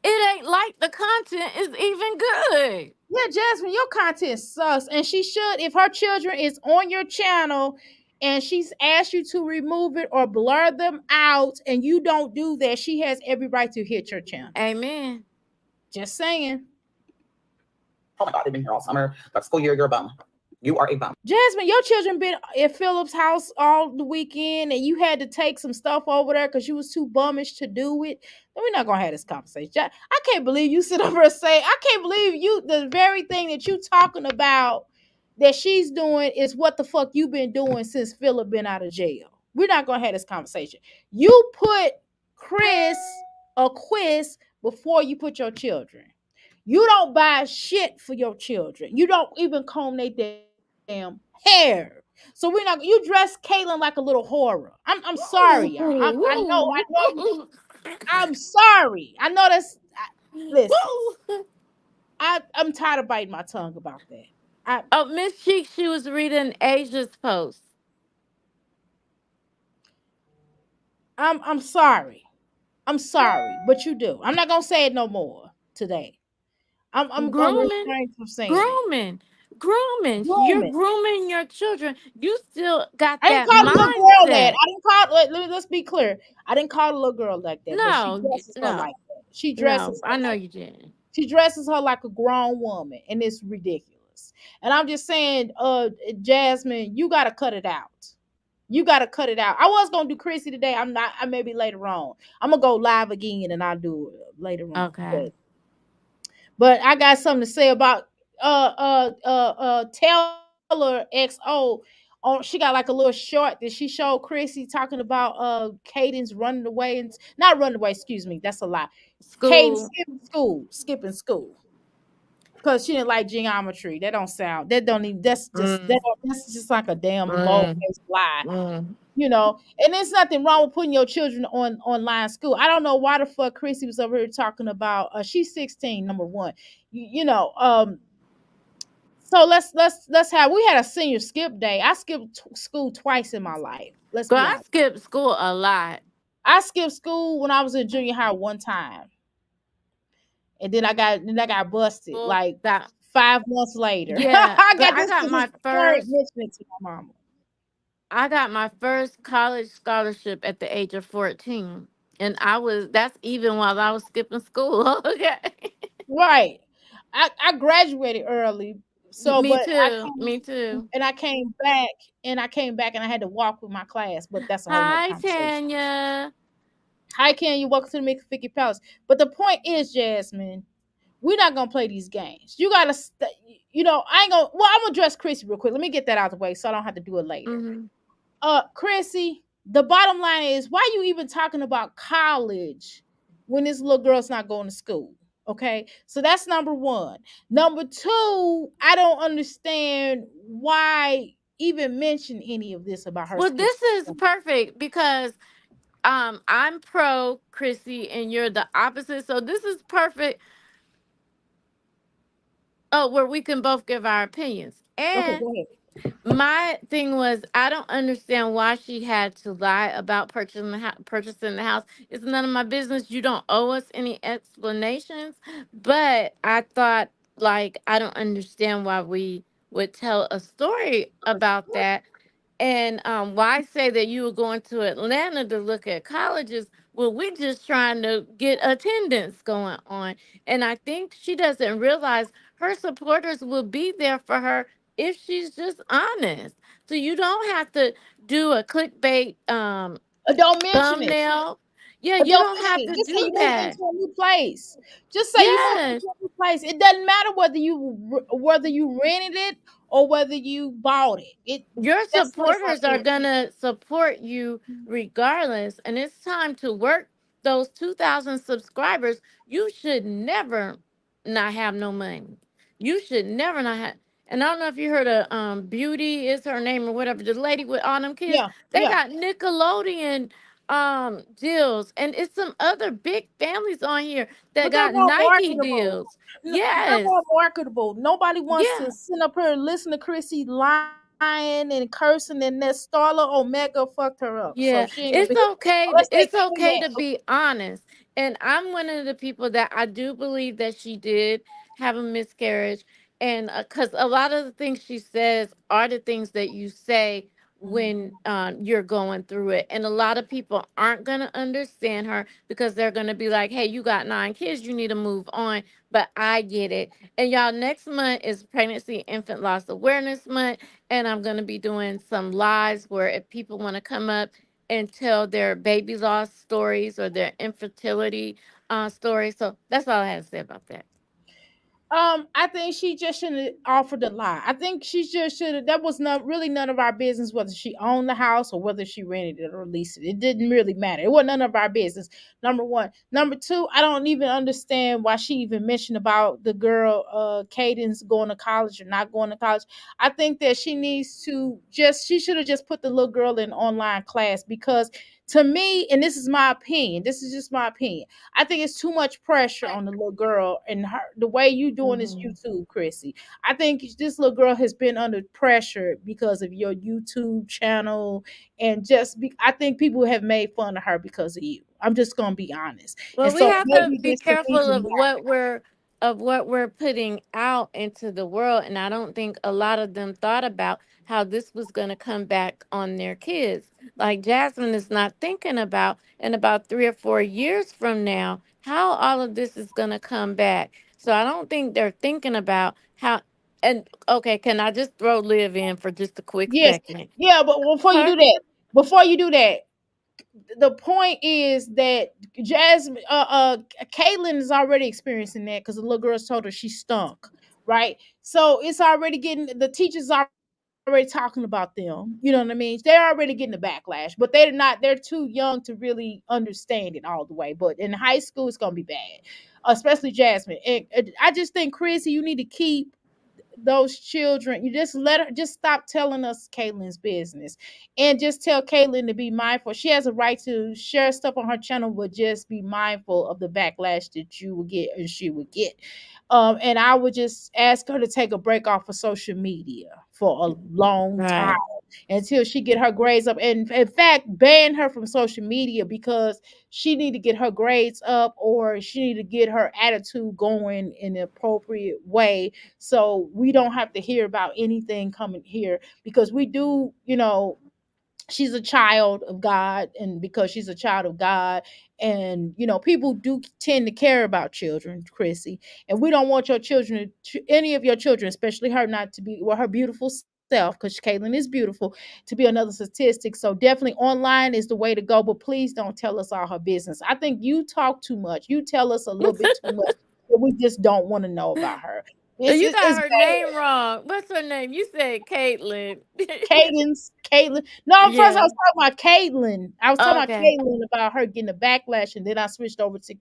It ain't like the content is even good. Yeah, Jasmine, your content sucks, and she should. If her children is on your channel, and she's asked you to remove it or blur them out, and you don't do that, she has every right to hit your channel. Amen. Just saying. Oh my God, they've been here all summer. But school year, you're a bum. You are a bum. Jasmine, your children been at Philip's house all the weekend, and you had to take some stuff over there because you was too bummish to do it. Then we're not gonna have this conversation. I can't believe you sit over and say, I can't believe you. The very thing that you talking about that she's doing is what the fuck you been doing since Philip been out of jail. We're not gonna have this conversation. You put Chris a quiz before you put your children. You don't buy shit for your children. You don't even comb their damn hair. So we're not. You dress Caitlyn like a little horror. I'm sorry, y'all. I know. I'm sorry. I know that's. Listen, I'm tired of biting my tongue about that. I Oh, Miss Cheek, she was reading Asia's post. I'm sorry. I'm sorry, but you do. I'm not gonna say it no more today. I'm gonna Grooming, refrain from saying it. grooming. Grooming. You're Grooming. grooming your children. You still got I didn't that call the little girl that. mindset. I didn't call. Let's be clear. I didn't call the little girl like that, but she No, dresses her no, like that. She no. dresses her I know like you didn't. she dresses her like a grown woman, and it's ridiculous. And I'm just saying, Jasmine, you gotta cut it out. You gotta cut it out. I was gonna do Chrissy today. I'm not. I maybe later on. I'm gonna go live again, and I'll do it later on. Okay. But I got something to say about Taylor XO. On she got like a little short that she showed Chrissy talking about Caden's running away and not running away. Excuse me, that's a lie. Caden School. skipping school because she didn't like geometry. That don't sound. That don't even. Mm, That's just like a damn bold mm, faced lie. mm. And there's nothing wrong with putting your children on online school. I don't know why the fuck Chrissy was over here talking about she's 16, number one. So let's have we had a senior skip day. I skipped school twice in my life. Let's Girl, be I honest. skipped school a lot. I skipped school when I was in junior high one time, and then I got busted School like got 5 months later. yeah, I girl, got this is the third mention to my mama. I got my first college scholarship at the age of 14. And that's even while I was skipping school. Okay. Right. I graduated early. So Me but too. Me too. I came back and I had to walk with my class, but that's a whole nother Hi, conversation. Tanya. Hi Ken, you welcome to the Mickey Ficky Palace. But the point is, Jasmine, we're not gonna play these games. You gotta I ain't gonna I'm gonna address Chrissy real quick. Let me get that out of the way so I don't have to do it later. Hmm. Chrissy, the bottom line is why you even talking about college when this little girl's not going to school? Okay, so that's number one. Number two, I don't understand why even mention any of this about her Well, skipping this is school. perfect because I'm pro Chrissy and you're the opposite. So this is perfect. Oh, where we can both give our opinions. Okay, And go ahead. my thing was, I don't understand why she had to lie about purchasing the house. It's none of my business. You don't owe us any explanations. But I thought, like, I don't understand why we would tell a story about that. And why say that you were going to Atlanta to look at colleges? Well, we're just trying to get attendance going on. And I think she doesn't realize her supporters will be there for her if she's just honest. So you don't have to do a clickbait Don't mention it. thumbnail. Yeah, you Don't don't mention have it. to Just say do you moved that. into a new place. Just say you moved Yes. into a new place. It doesn't matter whether you rented it or whether you bought it. Your That's what it's supporters are like. going to support you regardless. And it's time to work those 2,000 subscribers. You should never not have no money. You should never not have. And I don't know if you heard of Beauty is her name or whatever, the lady with all them kids. Yeah, They yeah. got Nickelodeon deals, and it's some other big families on here that But they're got more Nike marketable. deals. They're Yes. more marketable. Nobody wants to Yeah. sit up here and listen to Chrissy lying and cursing, and that Starla Omega fucked her up. So she ain't Yeah, gonna be here. it's So okay. let's stay It's clear okay that. to be honest. And I'm one of the people that I do believe that she did have a miscarriage. And because a lot of the things she says are the things that you say when you're going through it. And a lot of people aren't going to understand her because they're going to be like, hey, you got 9 kids, you need to move on. But I get it. And y'all, next month is Pregnancy Infant Loss Awareness Month. And I'm going to be doing some lives where if people want to come up and tell their baby loss stories or their infertility stories. So that's all I had to say about that. I think she just shouldn't have offered a lie. I think she just should have. That was not really none of our business whether she owned the house or whether she rented it or leased it. It didn't really matter. It wasn't none of our business. Number one. Number two, I don't even understand why she even mentioned about the girl, Cadence going to college or not going to college. I think that she needs to she should have just put the little girl in online class because to me, and this is my opinion, this is just my opinion. I think it's too much pressure on the little girl and her the way you doing this Mhm. YouTube, Chrissy. I think this little girl has been under pressure because of your YouTube channel and I think people have made fun of her because of you. I'm just gonna be honest. Well, And we so have to maybe be this the careful reason of why. what we're of what we're putting out into the world. And I don't think a lot of them thought about how this was going to come back on their kids. Like Jasmine is not thinking about in about 3 or 4 years from now how all of this is going to come back. So I don't think they're thinking about how. And okay, can I just throw Liv in for just a quick Yes. second? Yeah, but Her, before you do that, the point is that Jasmine, Caitlin is already experiencing that because the little girls told her she stunk, right? So it's already getting the teachers already talking about them. You know what I mean? They're already getting the backlash, but they're not. They're too young to really understand it all the way. But in high school, it's gonna be bad, especially Jasmine. And I just think, Chrissy, you need to keep those children. You just let her just stop telling us Caitlin's business and just tell Caitlin to be mindful. She has a right to share stuff on her channel, but just be mindful of the backlash that you will get and she would get. And I would just ask her to take a break off of social media for a long time right. until she get her grades up, and in fact ban her from social media because she need to get her grades up, or she need to get her attitude going in the appropriate way, so we don't have to hear about anything coming here, because we do, she's a child of God, and because she's a child of God, and people do tend to care about children, Chrissy, and we don't want your children, any of your children, especially her, not to be, well, her beautiful self, because Caitlin is beautiful, to be another statistic. So definitely online is the way to go, but please don't tell us all her business. I think you talk too much. You tell us a little bit too much that we just don't want to know about her. It's, You it's, it's got her name bad. wrong. What's her name? You said Caitlin. Caitlin. No, first I Yeah. was talking about Caitlin. I was talking about Okay. Caitlin about her getting a backlash, and then I switched over to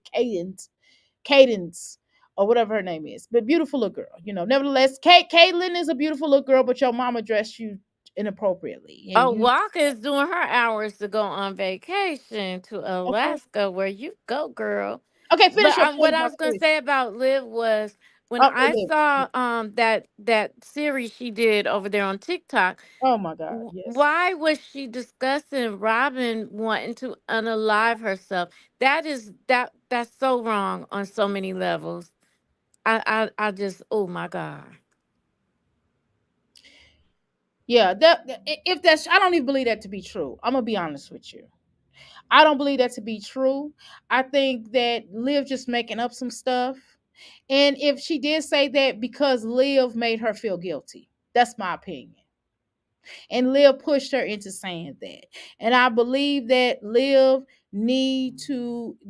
Cadence, or whatever her name is. But beautiful little girl, Nevertheless, Caitlin is a beautiful little girl, but your mama dressed you inappropriately, and Oh, you. Walker is doing her hours to go on vacation to Okay. Alaska. Where you go, girl? Okay, But finish your what point I about was gonna Chris. say about Liv was when Oh, I Liv. saw that series she did over there on TikTok. Oh my God, yes. Why was she discussing Robin wanting to unalive herself? That's so wrong on so many levels. I just, oh my God. Yeah, if that's, I don't even believe that to be true. I'm gonna be honest with you. I don't believe that to be true. I think that Liv just making up some stuff. And if she did say that because Liv made her feel guilty, that's my opinion. And Liv pushed her into saying that. And I believe that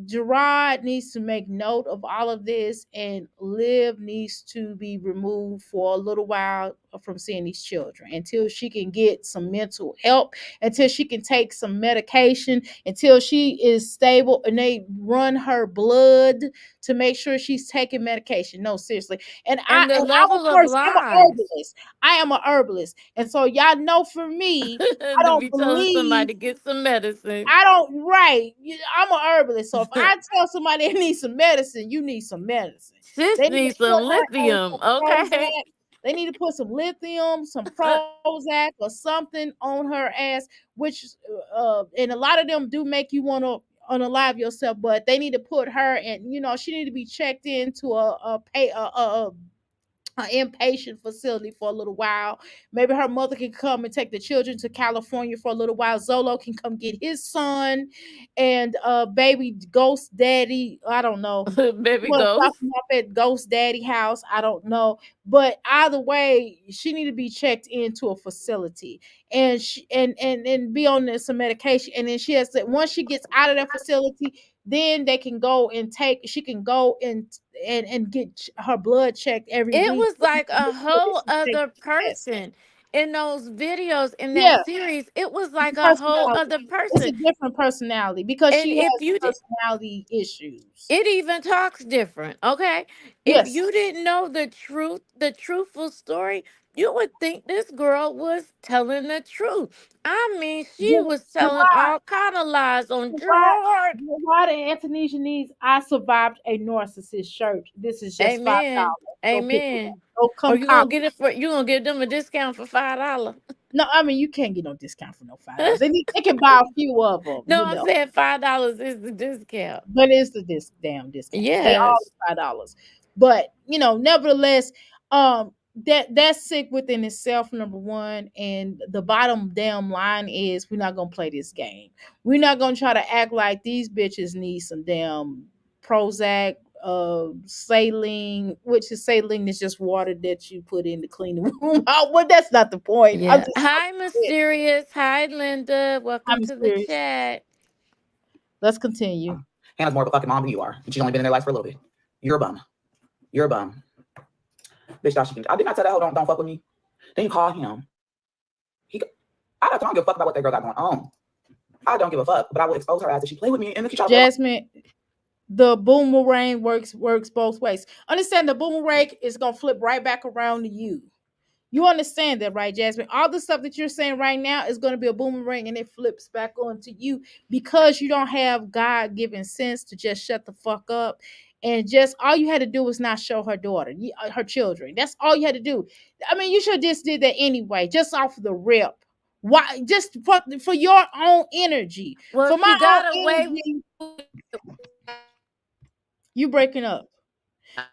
Gerard needs to make note of all of this, and Liv needs to be removed for a little while from seeing these children until she can get some mental help, until she can take some medication, until she is stable and they run her blood to make sure she's taking medication. No, seriously. And And the I'm level a of person, I'm a lies herbalist. I am a herbalist. And so y'all know, for me, I to don't be telling believe, somebody to get some medicine. I don't, right. I'm a herbalist. So if I tell somebody they need some medicine, you need some medicine. Sis They need to needs some put her on lithium, some okay? Prozac. They need to put some lithium, some Prozac, or something on her ass, which, and a lot of them do make you want to unalive yourself, but they need to put her, and she need to be checked into an inpatient facility for a little while. Maybe her mother can come and take the children to California for a little while. Zolo can come get his son, and baby Ghost Daddy, I don't know. Baby Want to drop ghost. him off at Ghost Daddy house? I don't know, but either way, she need to be checked into a facility, and and be on some medication. And then she has to, once she gets out of that facility, then they can go and take. She can go and get her blood checked every It week was like to a make sure that whole she's taking other the test. person in those videos in that Yeah, series. It was it's like a a whole personality. other It's a person. different personality because And she if has you did, personality issues. it even talks different, okay? If Yes, you didn't know the truth, the truthful story, you would think this girl was telling the truth. I mean, she was telling all kind of lies on Gerard, Gerard. Gerard and Anthony's needs. I survived a narcissist shirt. This is just Amen. $5. Go pick it up. Amen. Go Or come you gonna cop get it. it for you gonna give them a discount for $5. No, I mean you can't get no discount for no $5. They can buy a few of them, No, I'm saying $5 is the discount. but it's the damn discount. They all Yes. $5. But nevertheless, that's sick within itself, number one. And the bottom damn line is we're not gonna play this game. We're not gonna try to act like these bitches need some damn Prozac, saline, which is saline is just water that you put in to clean the room out. Well, that's not the point. Yeah. Hi, Mysterious. Hi, Linda. Welcome I'm to the serious. chat. Let's continue. Hannah's more of a fucking mom than you are, and she's only been in their life for a little bit. You're a bum. You're a bum. Bitch thought she can. I did not tell that hoe don't fuck with me. Then you call him. I don't give a fuck about what that girl got going on. I don't give a fuck, but I will expose her ass if she play with me and then she try to Jasmine, the boomerang works both ways. Understand the boomerang is gonna flip right back around to you. You understand that, right, Jasmine? All the stuff that you're saying right now is going to be a boomerang and it flips back onto you because you don't have God given sense to just shut the fuck up. And just all you had to do was not show her daughter, her children. That's all you had to do. I mean, you should have just did that anyway, just off the rip. Why? Just for your own energy, Well, for my she own got away energy. with You breaking up.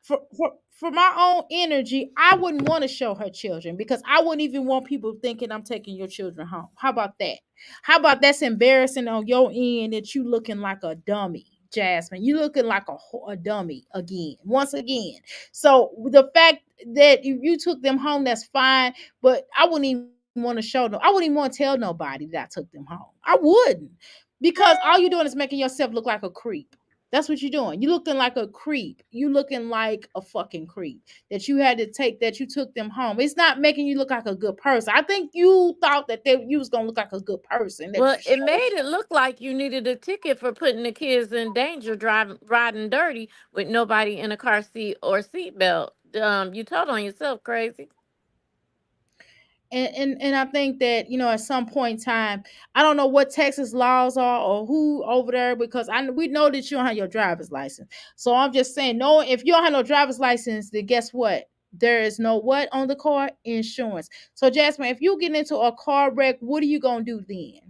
For my own energy, I wouldn't want to show her children because I wouldn't even want people thinking I'm taking your children home. How about that? How about that's embarrassing on your end that you looking like a dummy, Jasmine? You looking like a dummy again, once again. So the fact that you took them home, that's fine, but I wouldn't even want to show them. I wouldn't even want to tell nobody that I took them home. I wouldn't, because all you're doing is making yourself look like a creep. That's what you're doing. You looking like a creep. You looking like a fucking creep. That you took them home. It's not making you look like a good person. I think you thought that you was gonna look like a good person. That Well, you it showed. made it look like you needed a ticket for putting the kids in danger, driving, riding dirty with nobody in a car seat or seatbelt. You told on yourself, crazy. And I think that at some point in time, I don't know what Texas laws are or who over there, because we know that you don't have your driver's license. So I'm just saying, no, if you don't have no driver's license, then guess what? There is no what on the car? Insurance. So Jasmine, if you get into a car wreck, what are you gonna do then?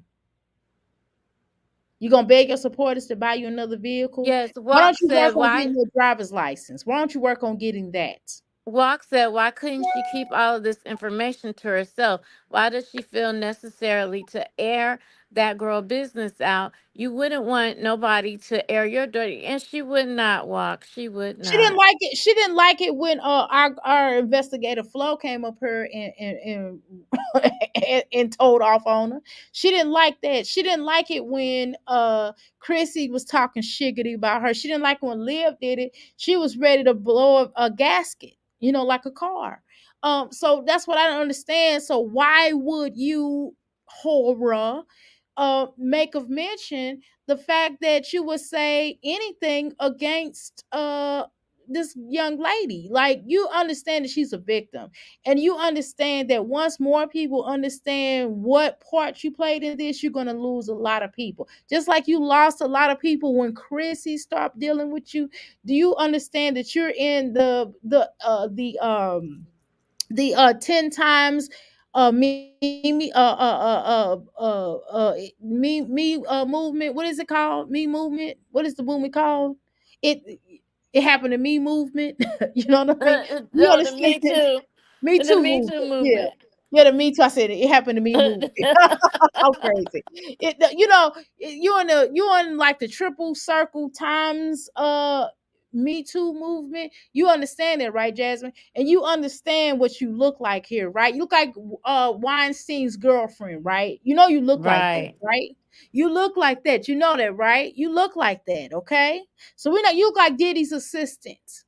You gonna beg your supporters to buy you another vehicle? Yes, Why don't Walk you work said on why. getting your driver's license? Why don't you work on getting that? Walk said why couldn't she keep all of this information to herself? Why does she feel necessarily to air that girl business out? You wouldn't want nobody to air your dirty, and she would not, Walk. She would She didn't not. like it. She didn't like it when our investigator Flo came up here and told off on her. She didn't like that. She didn't like it when Chrissy was talking shiggity about her. She didn't like when Liv did it. She was ready to blow a gasket, like a car. So that's what I don't understand. So why would you, horror, make of mention the fact that you would say anything against this young lady? Like, you understand that she's a victim, and you understand that once more people understand what part you played in this, you're going to lose a lot of people, just like you lost a lot of people when Chrissy stopped dealing with you. Do you understand that you're in the 10 times movement? What is it called? Me movement? What is the movement called? It it happened to me movement. You know what I mean? You Oh, the understand Me that? Too, Me the too Me Too movement. Yeah. movement. Yeah, the me too. I said it happened to me movement. I'm crazy. You in like the triple circle times Me Too movement. You understand that, right, Jasmine? And you understand what you look like here, right? You look like Weinstein's girlfriend, right? You look like that, Right. right? You look like that. You know that, right? You look like that, okay? So we know you look like Diddy's assistant.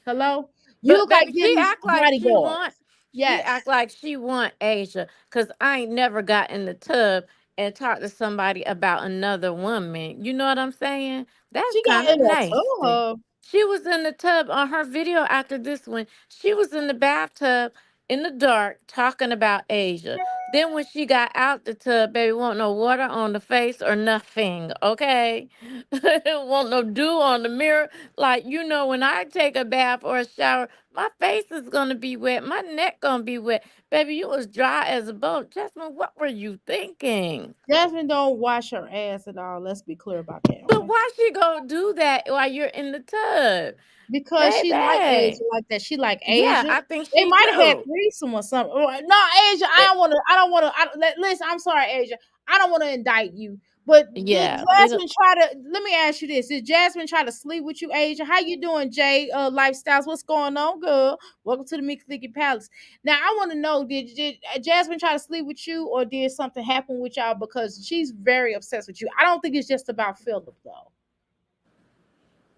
Hello? You But look like baby, she Diddy's act like she bodyguard. want she Yes. act like she want Asia. Cause I ain't never got in the tub and talked to somebody about another woman. You know what I'm saying? That's She kind got of in a nasty. tub. She was in the tub on her video after this one. She was in the bathtub in the dark talking about Asia. Then when she got out the tub, baby, want no water on the face or nothing, okay? Want no dew on the mirror. Like, when I take a bath or a shower, My face is gonna be wet. My neck gonna be wet. Baby, you was dry as a bone. Jasmine, what were you thinking? Jasmine don't wash her ass at all. Let's be clear about that, But okay? why she gonna do that while you're in the tub? Because she like Asia Baby. like that. She like Yeah, Asia. I think They she might have had do. threesome or something. No, Asia, I Eh, don't want to. I don't want to. Listen, I'm sorry, Asia. I don't want to indict you. But did Yeah, we don't. Jasmine try to? Let me ask you this: did Jasmine try to sleep with you, Asia? How you doing, Jay? Lifestyles, what's going on, girl? Welcome to the Mickey Licky Palace. Now, I want to know: did Jasmine try to sleep with you, or did something happen with y'all? Because she's very obsessed with you. I don't think it's just about Philip, though.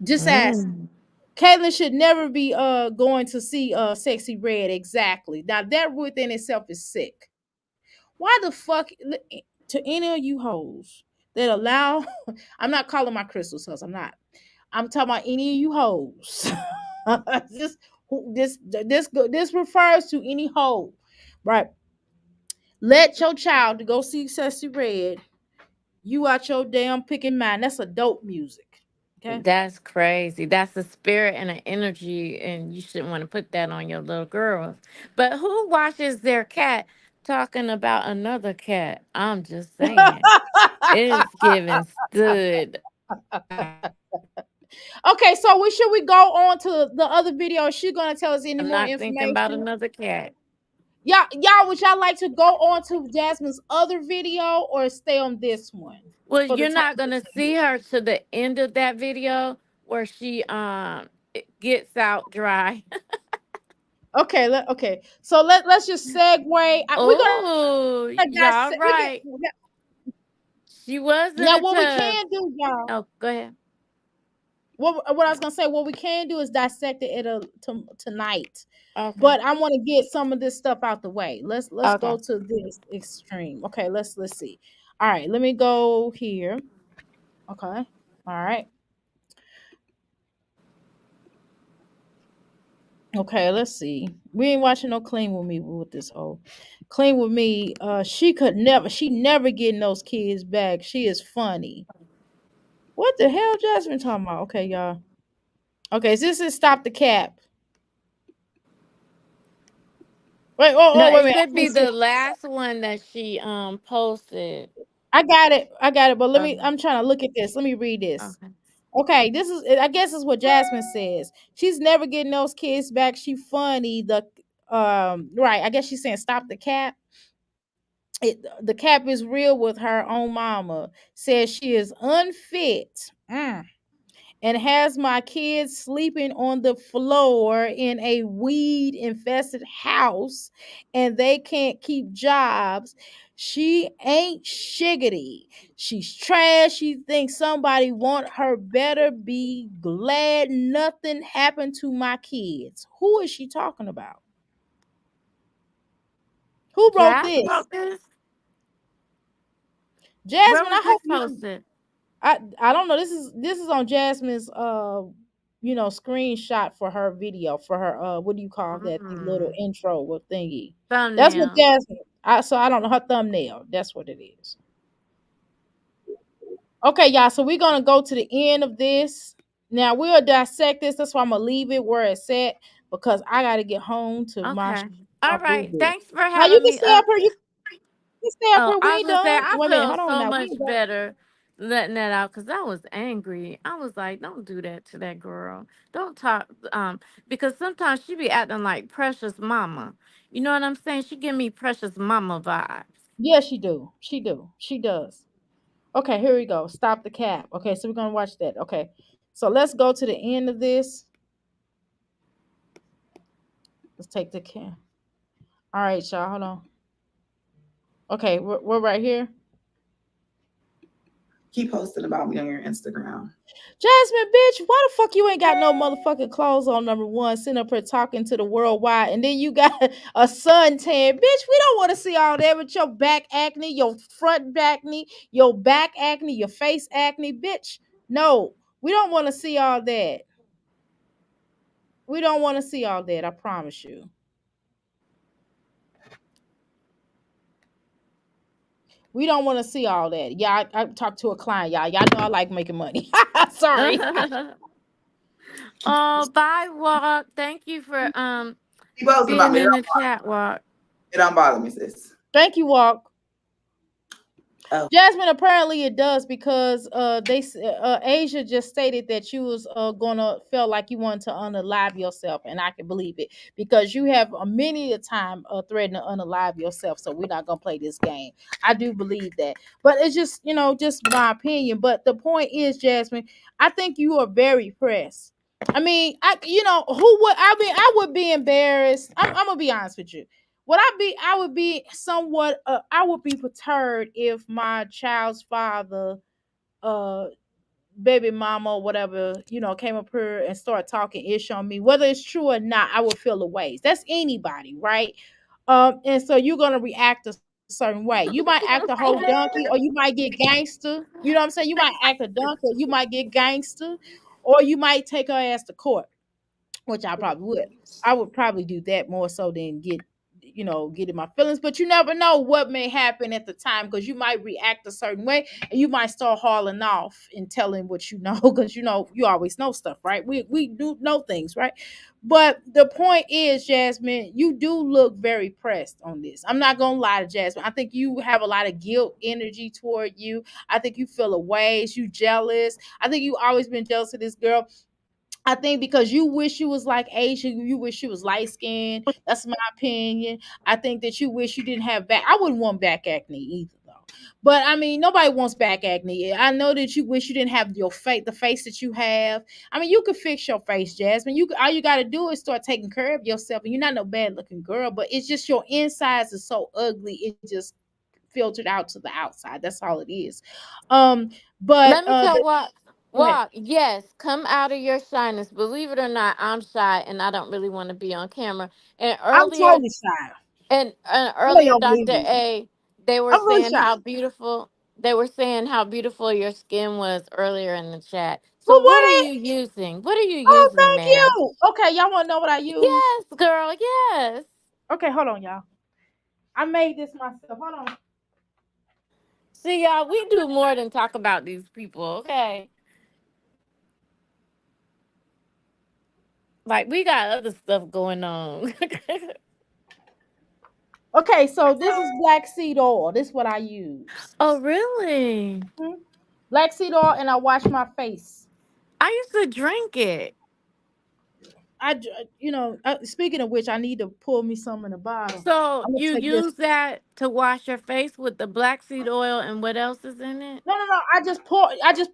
Just ask. Mm. Caitlyn should never be going to see Sexy Red. Exactly. Now that within itself is sick. Why the fuck to any of you hoes that allow I'm not calling my crystals hoes. I'm not. I'm talking about any of you hoes. this this refers to any hoe. Right. Let your child to go see Sexy Red. You out your damn picking mind. That's adult music. Okay. That's crazy. That's a spirit and an energy, and you shouldn't want to put that on your little girls. But who watches their cat talking about another cat? I'm just saying. It's giving stood. Okay, so we go on to the other video. Is she gonna tell us any I'm more not thinking about information? another cat. Y'all, would y'all like to go on to Jasmine's other video or stay on this one Well, for the you're time not gonna see her to the end of that video where she gets out dry. being? Okay, so let's just segue. We're gonna Oh, y'all dissect. right. She was in Now the what we tub. can do, y'all. Oh, go ahead. What I was gonna say, what we can do is dissect it tonight. Okay. But I want to get some of this stuff out the way. Let's Okay. go to this extreme. Okay, let's see. All right, let me go here. Okay. All right. Okay, let's see. We ain't watching no clean with me with this old clean with me. She never getting those kids back. She is funny. What the hell Jasmine talking about? Okay, y'all. Okay, so this is stop the cap. No, Wait a it minute. should be the last one that she posted. I got it. I got it. But Okay. I'm trying to look at this. Let me read this. Okay. Okay, I guess this is what Jasmine says. She's never getting those kids back. She funny. Right. I guess she's saying stop the cap. The cap is real with her own mama. Says she is unfit. And has my kids sleeping on the floor in a weed infested house and they can't keep jobs. She ain't shiggity. She's trash. She thinks somebody want her. Better be glad nothing happened to my kids. Who is she talking about? Who wrote Jazz this? wrote this. Where Jasmine, was I this hope you posted? I don't know. This is on Jasmine's screenshot for her video for her what do you call that, the little Mm, intro or thingy. That's what thumbnail. Jasmine I don't know her thumbnail. That's what it is. Okay, y'all. So we're gonna go to the end of this. Now we'll dissect this. That's why I'm gonna leave it where it's at because I gotta get home to Okay. my All boo right. boo. Thanks for Now you having can me stay up up. here. You can stay up Oh, here. We I was ain't gonna say done. I Wait a minute. feel Hold on so now. We much ain't done. better letting that out because I was angry. I was like, don't do that to that girl. Don't talk because sometimes she be acting like precious mama. You know what I'm saying? She give me precious mama vibes. Yeah, she do. She do. She does. Okay, here we go. Stop the cap. Okay, so we're gonna watch that. Okay, so let's go to the end of this. Let's take the cap. All right, y'all. Hold on. Okay, we're right here. Keep posting about me on your Instagram. Jasmine, bitch, why the fuck you ain't got no motherfucking clothes on? Number one, sitting up here talking to the worldwide, and then you got a suntan, bitch. We don't want to see all that with your back acne, your front acne, your back acne, your face acne, bitch. No, we don't want to see all that. We don't want to see all that. I promise you. We don't want to see all that. Yeah, I talked to a client, y'all. Y'all know I like making money. Sorry. Oh, bye, Walk. Thank you for Keep posting about being me. in the chat, Walk. It don't bother me, sis. Thank you, Walk. Oh, Jasmine, apparently it does because Asia just stated that you was gonna feel like you wanted to unalive yourself, and I can believe it because you have many a time threatened to unalive yourself. So we're not gonna play this game. I do believe that, but it's just just my opinion. But the point is, Jasmine, I think you are very pressed. I mean, who would I mean? I would be embarrassed. I'm gonna be honest with you. I would be somewhat I would be perturbed if my child's father, uh baby mama or whatever, came up here and started talking ish on me. Whether it's true or not, I would feel a ways. That's anybody, right? And so you're gonna react a certain way. You might act a whole donkey, or you might get gangster. You know what I'm saying? You might act a donkey, or you might get gangster, or you might take her ass to court, which I probably would. I would probably do that more so than get in my feelings. But you never know what may happen at the time because you might react a certain way and you might start hauling off and telling what you know because you always know stuff, right? We do know things, right? But the point is, Jasmine, you do look very pressed on this. I'm not gonna lie to Jasmine. I think you have a lot of guilt energy toward you. I think you feel a ways, you jealous. I think you always been jealous of this girl. I think because you wish you was like Asian, you wish you was light skinned. That's my opinion. I think that you wish you didn't have back. I wouldn't want back acne either, though. But I mean, nobody wants back acne. I know that you wish you didn't have your face, the face that you have. I mean, you could fix your face, Jasmine. All you got to do is start taking care of yourself. And you're not no bad looking girl, but it's just your insides is so ugly. It just filtered out to the outside. That's all it is. Um, but Let me tell what. go ahead. Walk, yes, come out of your shyness. Believe it or not, I'm shy and I don't really want to be on camera. And I'm earlier, totally shy. and I know earlier, y'all believe Dr. me. A, they were I'm really saying shy. how beautiful your skin was earlier in the chat. So Well, what are what? you using? What are you Oh, using, thank ma'am? you. Okay, y'all want to know what I use? Yes, girl, yes. Okay, hold on, y'all. I made this myself. Hold on. See, y'all, we do more than talk about these people, okay? Like, we got other stuff going on. Okay, so this is black seed oil. This is what I use. Oh, really? Mhm. Black seed oil, and I wash my face. I used to drink it. Speaking of which, I need to pull me some in the bottle. So I'm gonna you take this. use that to wash your face with the black seed oil and what else is in it? No, no, no. I just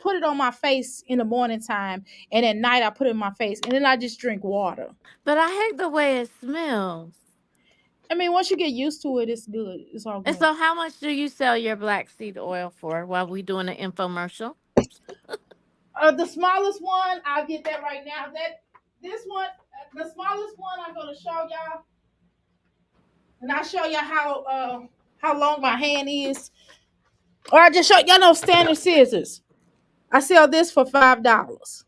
put it on my face in the morning time, and at night I put it in my face, and then I just drink water. But I hate the way it smells. I mean, once you get used to it, it's good. It's all And good. so how much do you sell your black seed oil for while we doing an infomercial? The smallest one, I'll get that right now. This one, the smallest one, I'm gonna show y'all, and I'll show y'all how long my hand is. Or I just show y'all know standard scissors. I sell this for $5.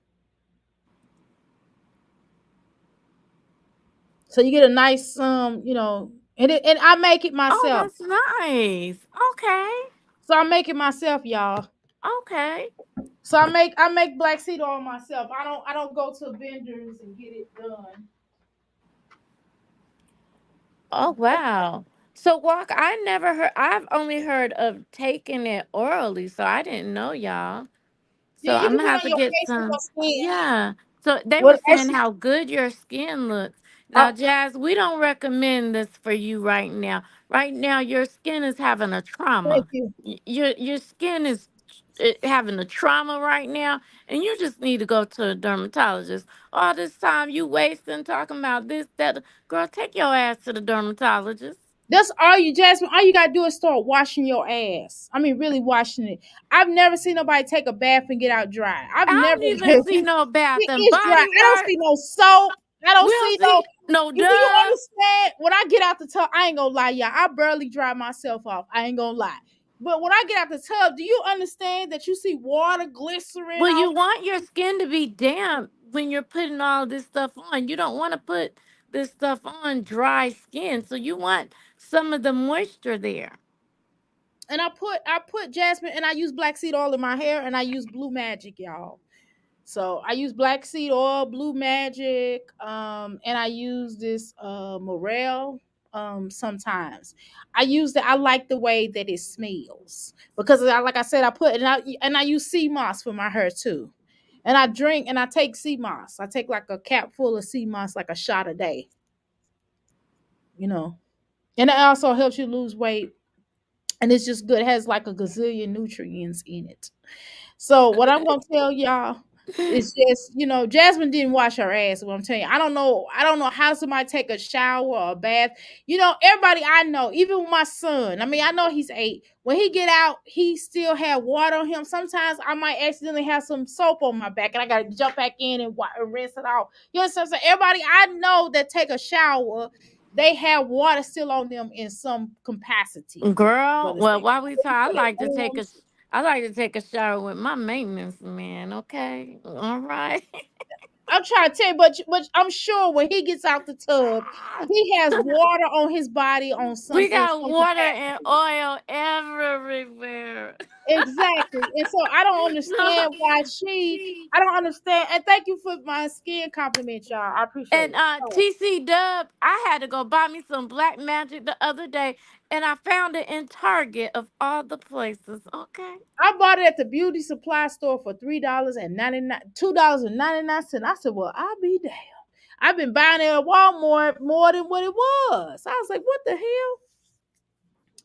So you get a nice and I make it Oh, myself. that's nice. Okay. So I make it myself, y'all. Okay. So I make black seed oil myself. I don't go to vendors and get it done. Oh, wow. So walk, I've only heard of taking it orally, so I didn't know, y'all. Yeah, So you I'm can gonna put it have on to your get face and some. your skin. Yeah. So they were Well, saying how good your skin looks. uh, Now, Jazz, we don't recommend this for you right now. Right now, your skin is having a thank trauma. you. Your skin is having a trauma right now, and you just need to go to a dermatologist. All this time you wasting talking about this, that. Girl, take your ass to the dermatologist. That's all you, Jasmine. All you gotta do is start washing your ass. I mean, really washing it. I've never seen nobody take a bath and get out dry. I've I never. don't even see no bath and It's dry. body I don't work. see no soap. I We don't don't see no. see no Do you Dove. understand? When I get out the tub, I ain't gonna lie, y'all. I barely dry myself off. I ain't gonna lie. But when I get out the tub, do you understand that you see water glycerin Well, off? you want your skin to be damp when you're putting all this stuff on. You don't want to put this stuff on dry skin. So you want some of the moisture there. And I put Jasmine, and I use black seed oil in my hair, and I use Blue Magic, y'all. So I use black seed oil, blue magic, and I use this morel sometimes. I use that. I like the way that it smells because like I said, I put and I use sea moss for my hair too. And I drink and I take sea moss. I take like a cap full of sea moss, like a shot a day, you know. And it also helps you lose weight. And it's just good. It has like a gazillion nutrients in it. So what I'm gonna tell y'all is just, Jasmine didn't wash her ass. What I'm telling you, I don't know how somebody take a shower or a bath. Everybody I know, even with my son. I mean, I know he's 8. When he get out, he still have water on him. Sometimes I might accidentally have some soap on my back, and I gotta jump back in and rinse it off. You know what I'm saying? Everybody I know that take a shower, they have water still on them in some capacity. Girl, Whether it's well, their while we talk, arms. I like to take a shower with my maintenance man. Okay, all right. I'm trying to tell you, but I'm sure when he gets out the tub, he has water on his body on We some in got some water and capacity. oil everywhere. Exactly. And so I don't understand why I don't understand. And thank you for my skin compliment, y'all. I appreciate And it. So TC Dub, I had to go buy me some black magic the other day, and I found it in Target of all the places. Okay. I bought it at the beauty supply store for $2.99. I said, well, I'll be damned. I've been buying it at Walmart more than what it was. I was like, what the hell?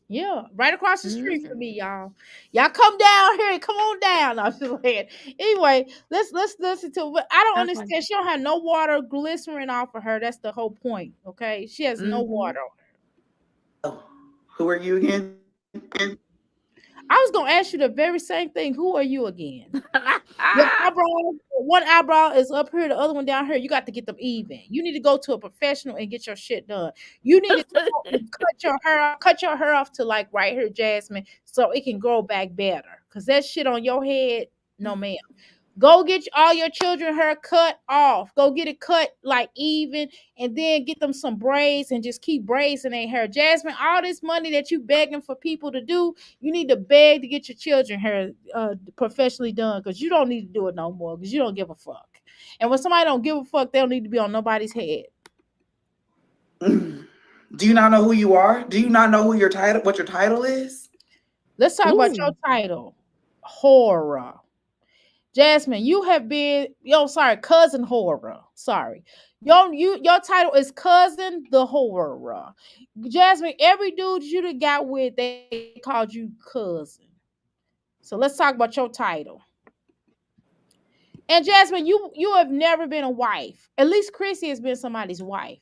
Yeah, right across the street from Mhm. me, y'all. Y'all come down here and come on down. I'm just like, anyway, let's listen to. But I don't Okay. understand. She don't have no water glycerin off of her. That's the whole point. Okay, she has no Hmm. water on her. Oh, who are you again? I was gonna ask you the very same thing. Who are you again? Your eyebrow, one eyebrow is up here, the other one down here. You got to get them even. You need to go to a professional and get your shit done. You need to go and cut your hair off to like right here, Jasmine, so it can grow back better. Cause that shit on your head, no ma'am. Go get all your children hair cut off. Go get it cut like even, and then get them some braids and just keep braids in their hair. Jasmine, all this money that you begging for people to do, you need to beg to get your children hair professionally done because you don't need to do it no more because you don't give a fuck. And when somebody don't give a fuck, they don't need to be on nobody's head. Do you not know who you are? Do you not know who your title, what your title is? Let's talk about your Ooh. title, horror. Jasmine, you have been sorry, cousin horror. Sorry. Your title is cousin the horror. Jasmine, every dude you done got with, they called you cousin. So let's talk about your title. And Jasmine, you have never been a wife. At least Chrissy has been somebody's wife.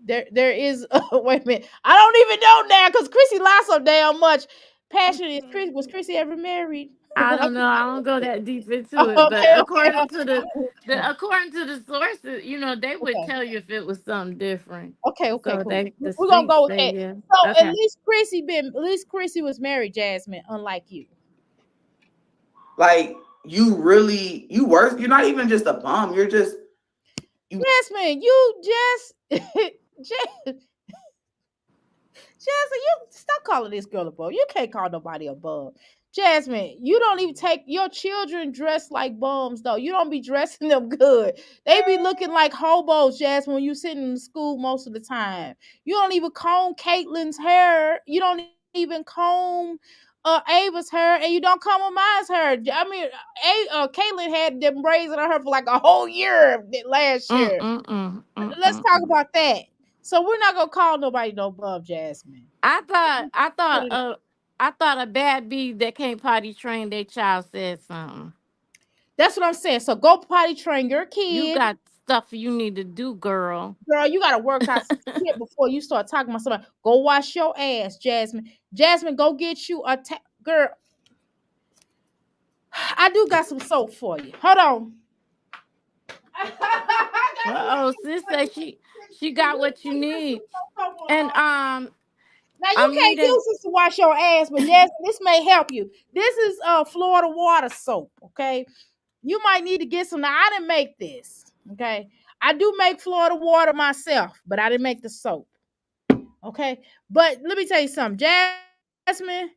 There is wait a minute. I don't even know now because Chrissy lied so damn much. Passion is Chris. Was Chrissy ever married? I don't know. I don't go that deep into it, but Okay, okay, according to the sources, they would okay. tell you if it was something different. Okay, So cool. the We're gonna streets go with say that. yeah. So Okay. at least Chrissy was married, Jasmine, unlike you. Like you really, you worse. You're not even just a bum. You're just you. Jasmine, you just Jasmine, you stop calling this girl a bum. You can't call nobody a bum. Jasmine, you don't even take your children dressed like bums though. You don't be dressing them good. They be looking like hobos, Jasmine, when you sitting in school most of the time. You don't even comb Caitlin's hair. You don't even comb Ava's hair, and you don't comb Amaya's hair. I mean, Caitlin had them braids in her hair for like a whole year last Mm year. mm mm mm Let's mm. talk Mm. about that. So we're not gonna call nobody no bum, Jasmine. I thought I Cut thought it out. uh I thought a bad bee that can't potty train their child said something. That's what I'm saying. So go potty train your You kid, got stuff you need to do, girl. girl. You gotta work out some shit before you start talking about somebody. Go wash your ass, Jasmine. Jasmine, go get you a girl. I do got some soap for you. Hold on. I got some Uh oh, soap sis for said you. she Let got me what you take this need. soap on And off. Now you I'm can't reading. use this to wash your ass, but Jasmine, this may help you. This is Florida water soap. Okay, you might need to get some. Now I didn't make this. Okay, I do make Florida water myself, but I didn't make the soap. Okay, but let me tell you something, Jasmine.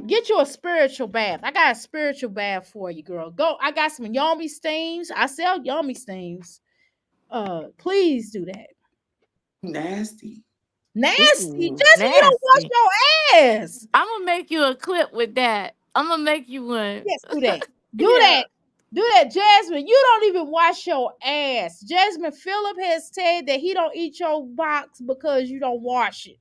Get you a spiritual bath. I got a spiritual bath for you, girl. Go. I got some yummy steams. I sell yummy steams. Please do that. Nasty. Nasty. Ooh, Jasmine, you don't wash nasty. your ass. I'm gonna make you a clip with that. I'm gonna make you one. Yes, do that. Do Yeah. that. Do that, Jasmine. You don't even wash your ass. Jasmine, Philip has said that he don't eat your box because you don't wash it.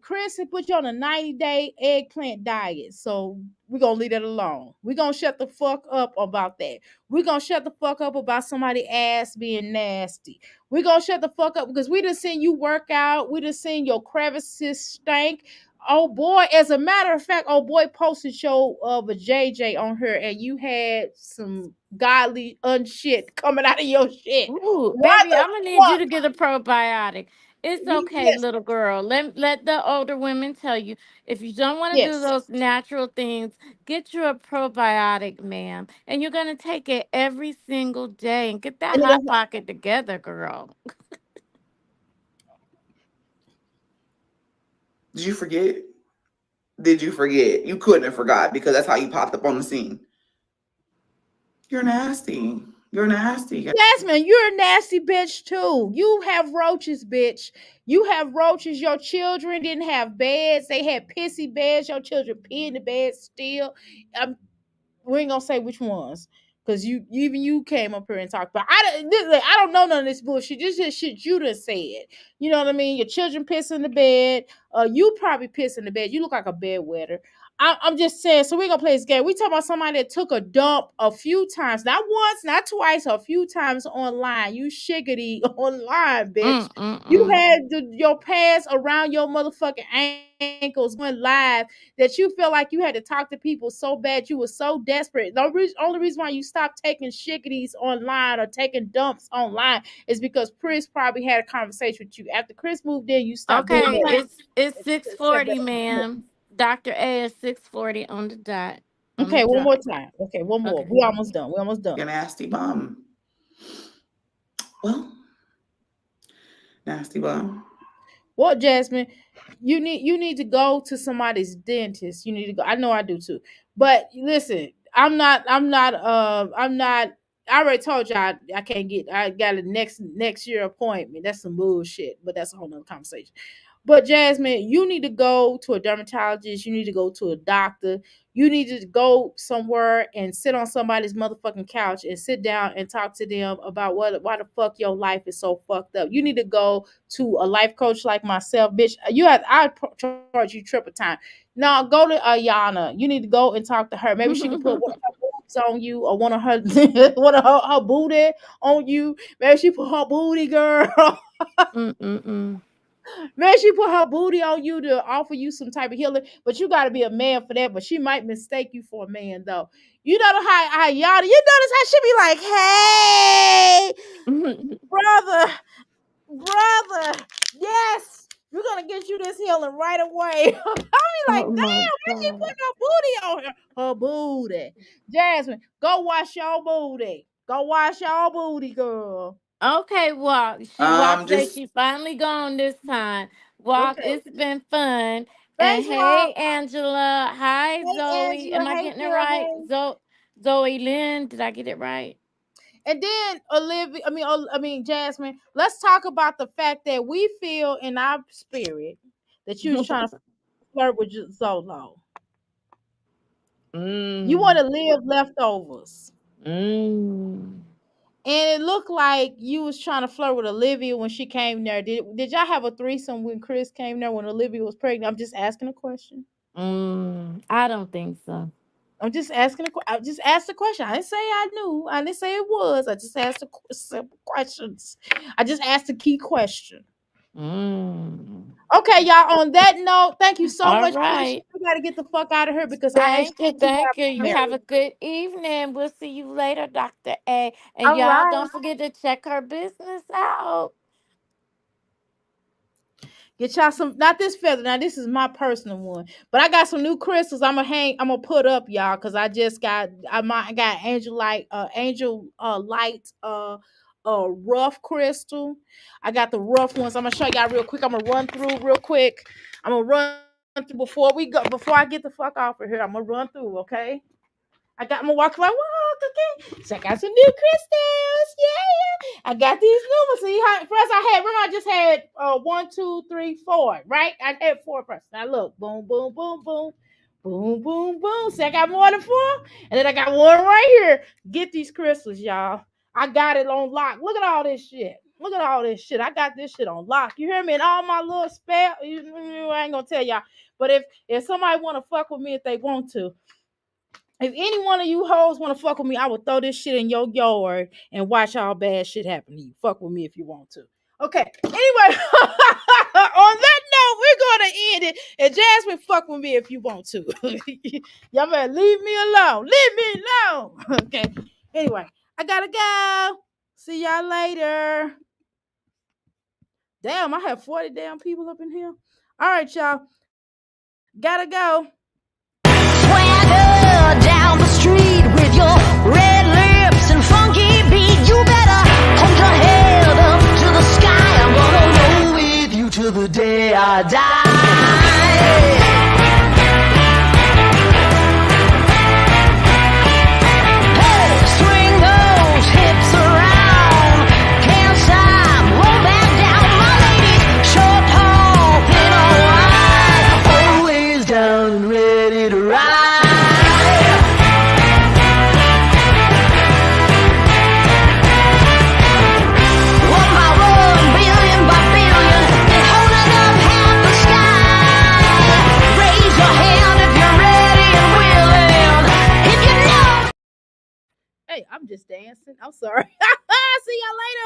Chris had put you on a 90-day eggplant diet. So we're gonna leave that alone. We're gonna shut the fuck up about that. We're gonna shut the fuck up about somebody ass being nasty. We're gonna shut the fuck up because we just seen you work out. We just seen your crevices stank. Oh boy, as a matter of fact, oh boy posted your of a JJ on her and you had some godly unshit coming out of your shit. Ooh, Why baby, the I'm gonna need you fuck? to get a probiotic. It's okay, Yes, little girl. Let the older women tell you if you don't want to do yes. those natural things, get you a probiotic, ma'am. And you're gonna take it every single day and get that And hot it'll pocket together, girl. Did you forget? Did you forget? You couldn't have forgot because that's how you popped up on the scene. You're nasty. You're nasty. Jasmine, you're a nasty bitch too. You have roaches, bitch. You have roaches. Your children didn't have beds. They had pissy beds. Your children pee in the bed still. Um, we ain't gonna say which ones. Cause you came up here and talked about I don't know none of this bullshit. This is shit you done said. You know what I mean? Your children piss in the bed. You probably piss in the bed. You look like a bedwetter. I'm just saying. So we're gonna play this game. We talk about somebody that took a dump a few times, not once, not twice, a few times online. You shiggity online, bitch. You Mm. had your pants around your motherfucking ankles going live that you feel like you had to talk to people so bad. You were so desperate. The only reason why you stopped taking shiggities online or taking dumps online is because Chris probably had a conversation with you. After Chris moved in, you stopped doing Okay, that. it's 6:40, ma'am. Dr. A is 6:40 on the dot. On the Okay, one dot. more time. Okay, one more. Okay. We almost done. We almost You're done. nasty bum. Well, nasty bum. Well, Jasmine, you need to go to somebody's dentist. You need to go. I know I do too. But listen, I'm not I already told you I can't get I got a next year appointment. That's some bullshit, but that's a whole nother conversation. But Jasmine, you need to go to a dermatologist, you need to go to a doctor, you need to go somewhere and sit on somebody's motherfucking couch and sit down and talk to them about why the fuck your life is so fucked up. You need to go to a life coach like myself, bitch. I charge you triple time. Now go to Ayana. You need to go and talk to her. Maybe she can put one of her boobs on you or one of her one of her booty on you. Maybe she put her booty, girl. Mm. Man, she put her booty on you to offer you some type of healing, but you got to be a man for that. But she might mistake you for a man, though. You know how Ayana. You notice how she be like, "Hey, brother, brother, yes, we're gonna get you this healing right away." I be like, Oh my damn, why she god. putting her booty on her? Her booty. Jasmine, go wash your booty. Go wash your booty, girl. Okay, Walk. Walk say Just she finally gone this time. Walk, Okay. it's been fun. And Thanks, hey, Rob. Angela. Hi, Hey, Zoe. Angela. Am I Hey, getting it girl. right? Hey. Zoe Lynn. Did I get it right? And then Olivia, Jasmine, let's talk about the fact that we feel in our spirit that you was trying to flirt with Zolo. You want mm. to live leftovers. Mm. And it looked like you was trying to flirt with Olivia when she came there. Did y'all have a threesome when Chris came there when Olivia was pregnant? I'm just asking a question. I don't think so. I'm just asking. I just asked a question. I didn't say I knew. I didn't say it was. I just asked simple questions. I just asked a key question. Mm. Okay, y'all. On that note, thank you so All much, Chris. right. We got to get the fuck out of here because I Thank actually you. do Thank you. You have have to. a good evening. We'll see you later, Dr. A. And All y'all right. don't forget to check her business out. Get y'all some. Not this feather. Now this is my personal one, but I got some new crystals. I'm gonna hang. I'm gonna put up, y'all, because I just got. I got angel light rough crystal. I got the rough ones. I'm gonna show y'all real quick. I'm gonna run through real quick. I'm gonna run through before I get the fuck off of here, I'm gonna run through, okay? I'm gonna walk like, whoa, okay. Check out some new crystals. Yeah. I got these new ones. See how first I just had 1, 2, 3, 4, right? I had 4 first. Now look, boom, boom, boom, boom. Boom, boom, boom. See, I got more than 4. And then I got one right here. Get these crystals, y'all. I got it on lock. Look at all this shit. Look at all this shit. I got this shit on lock. You hear me? And all my little spell. I ain't gonna tell y'all. But if somebody wanna fuck with me if they want to, if any one of you hoes want to fuck with me, I will throw this shit in your yard and watch all bad shit happen to you. Fuck with me if you want to. Okay. Anyway, on that note, we're gonna end it. And Jasmine, fuck with me if you want to. Y'all better leave me alone. Leave me alone. Okay. Anyway, I gotta go. See y'all later. Damn, I have 40 damn people up in here. All right, y'all. Gotta go. Swagger down the street with your red lips and funky beat. You better hold your head up to the sky. I'm gonna roll with you till the day I die. Hey, swing those hips around. Can't stop, roll back down. My ladies, short, tall, thin or wide, always down and ready to ride. Hey, I'm just dancing. I'm sorry. See y'all later.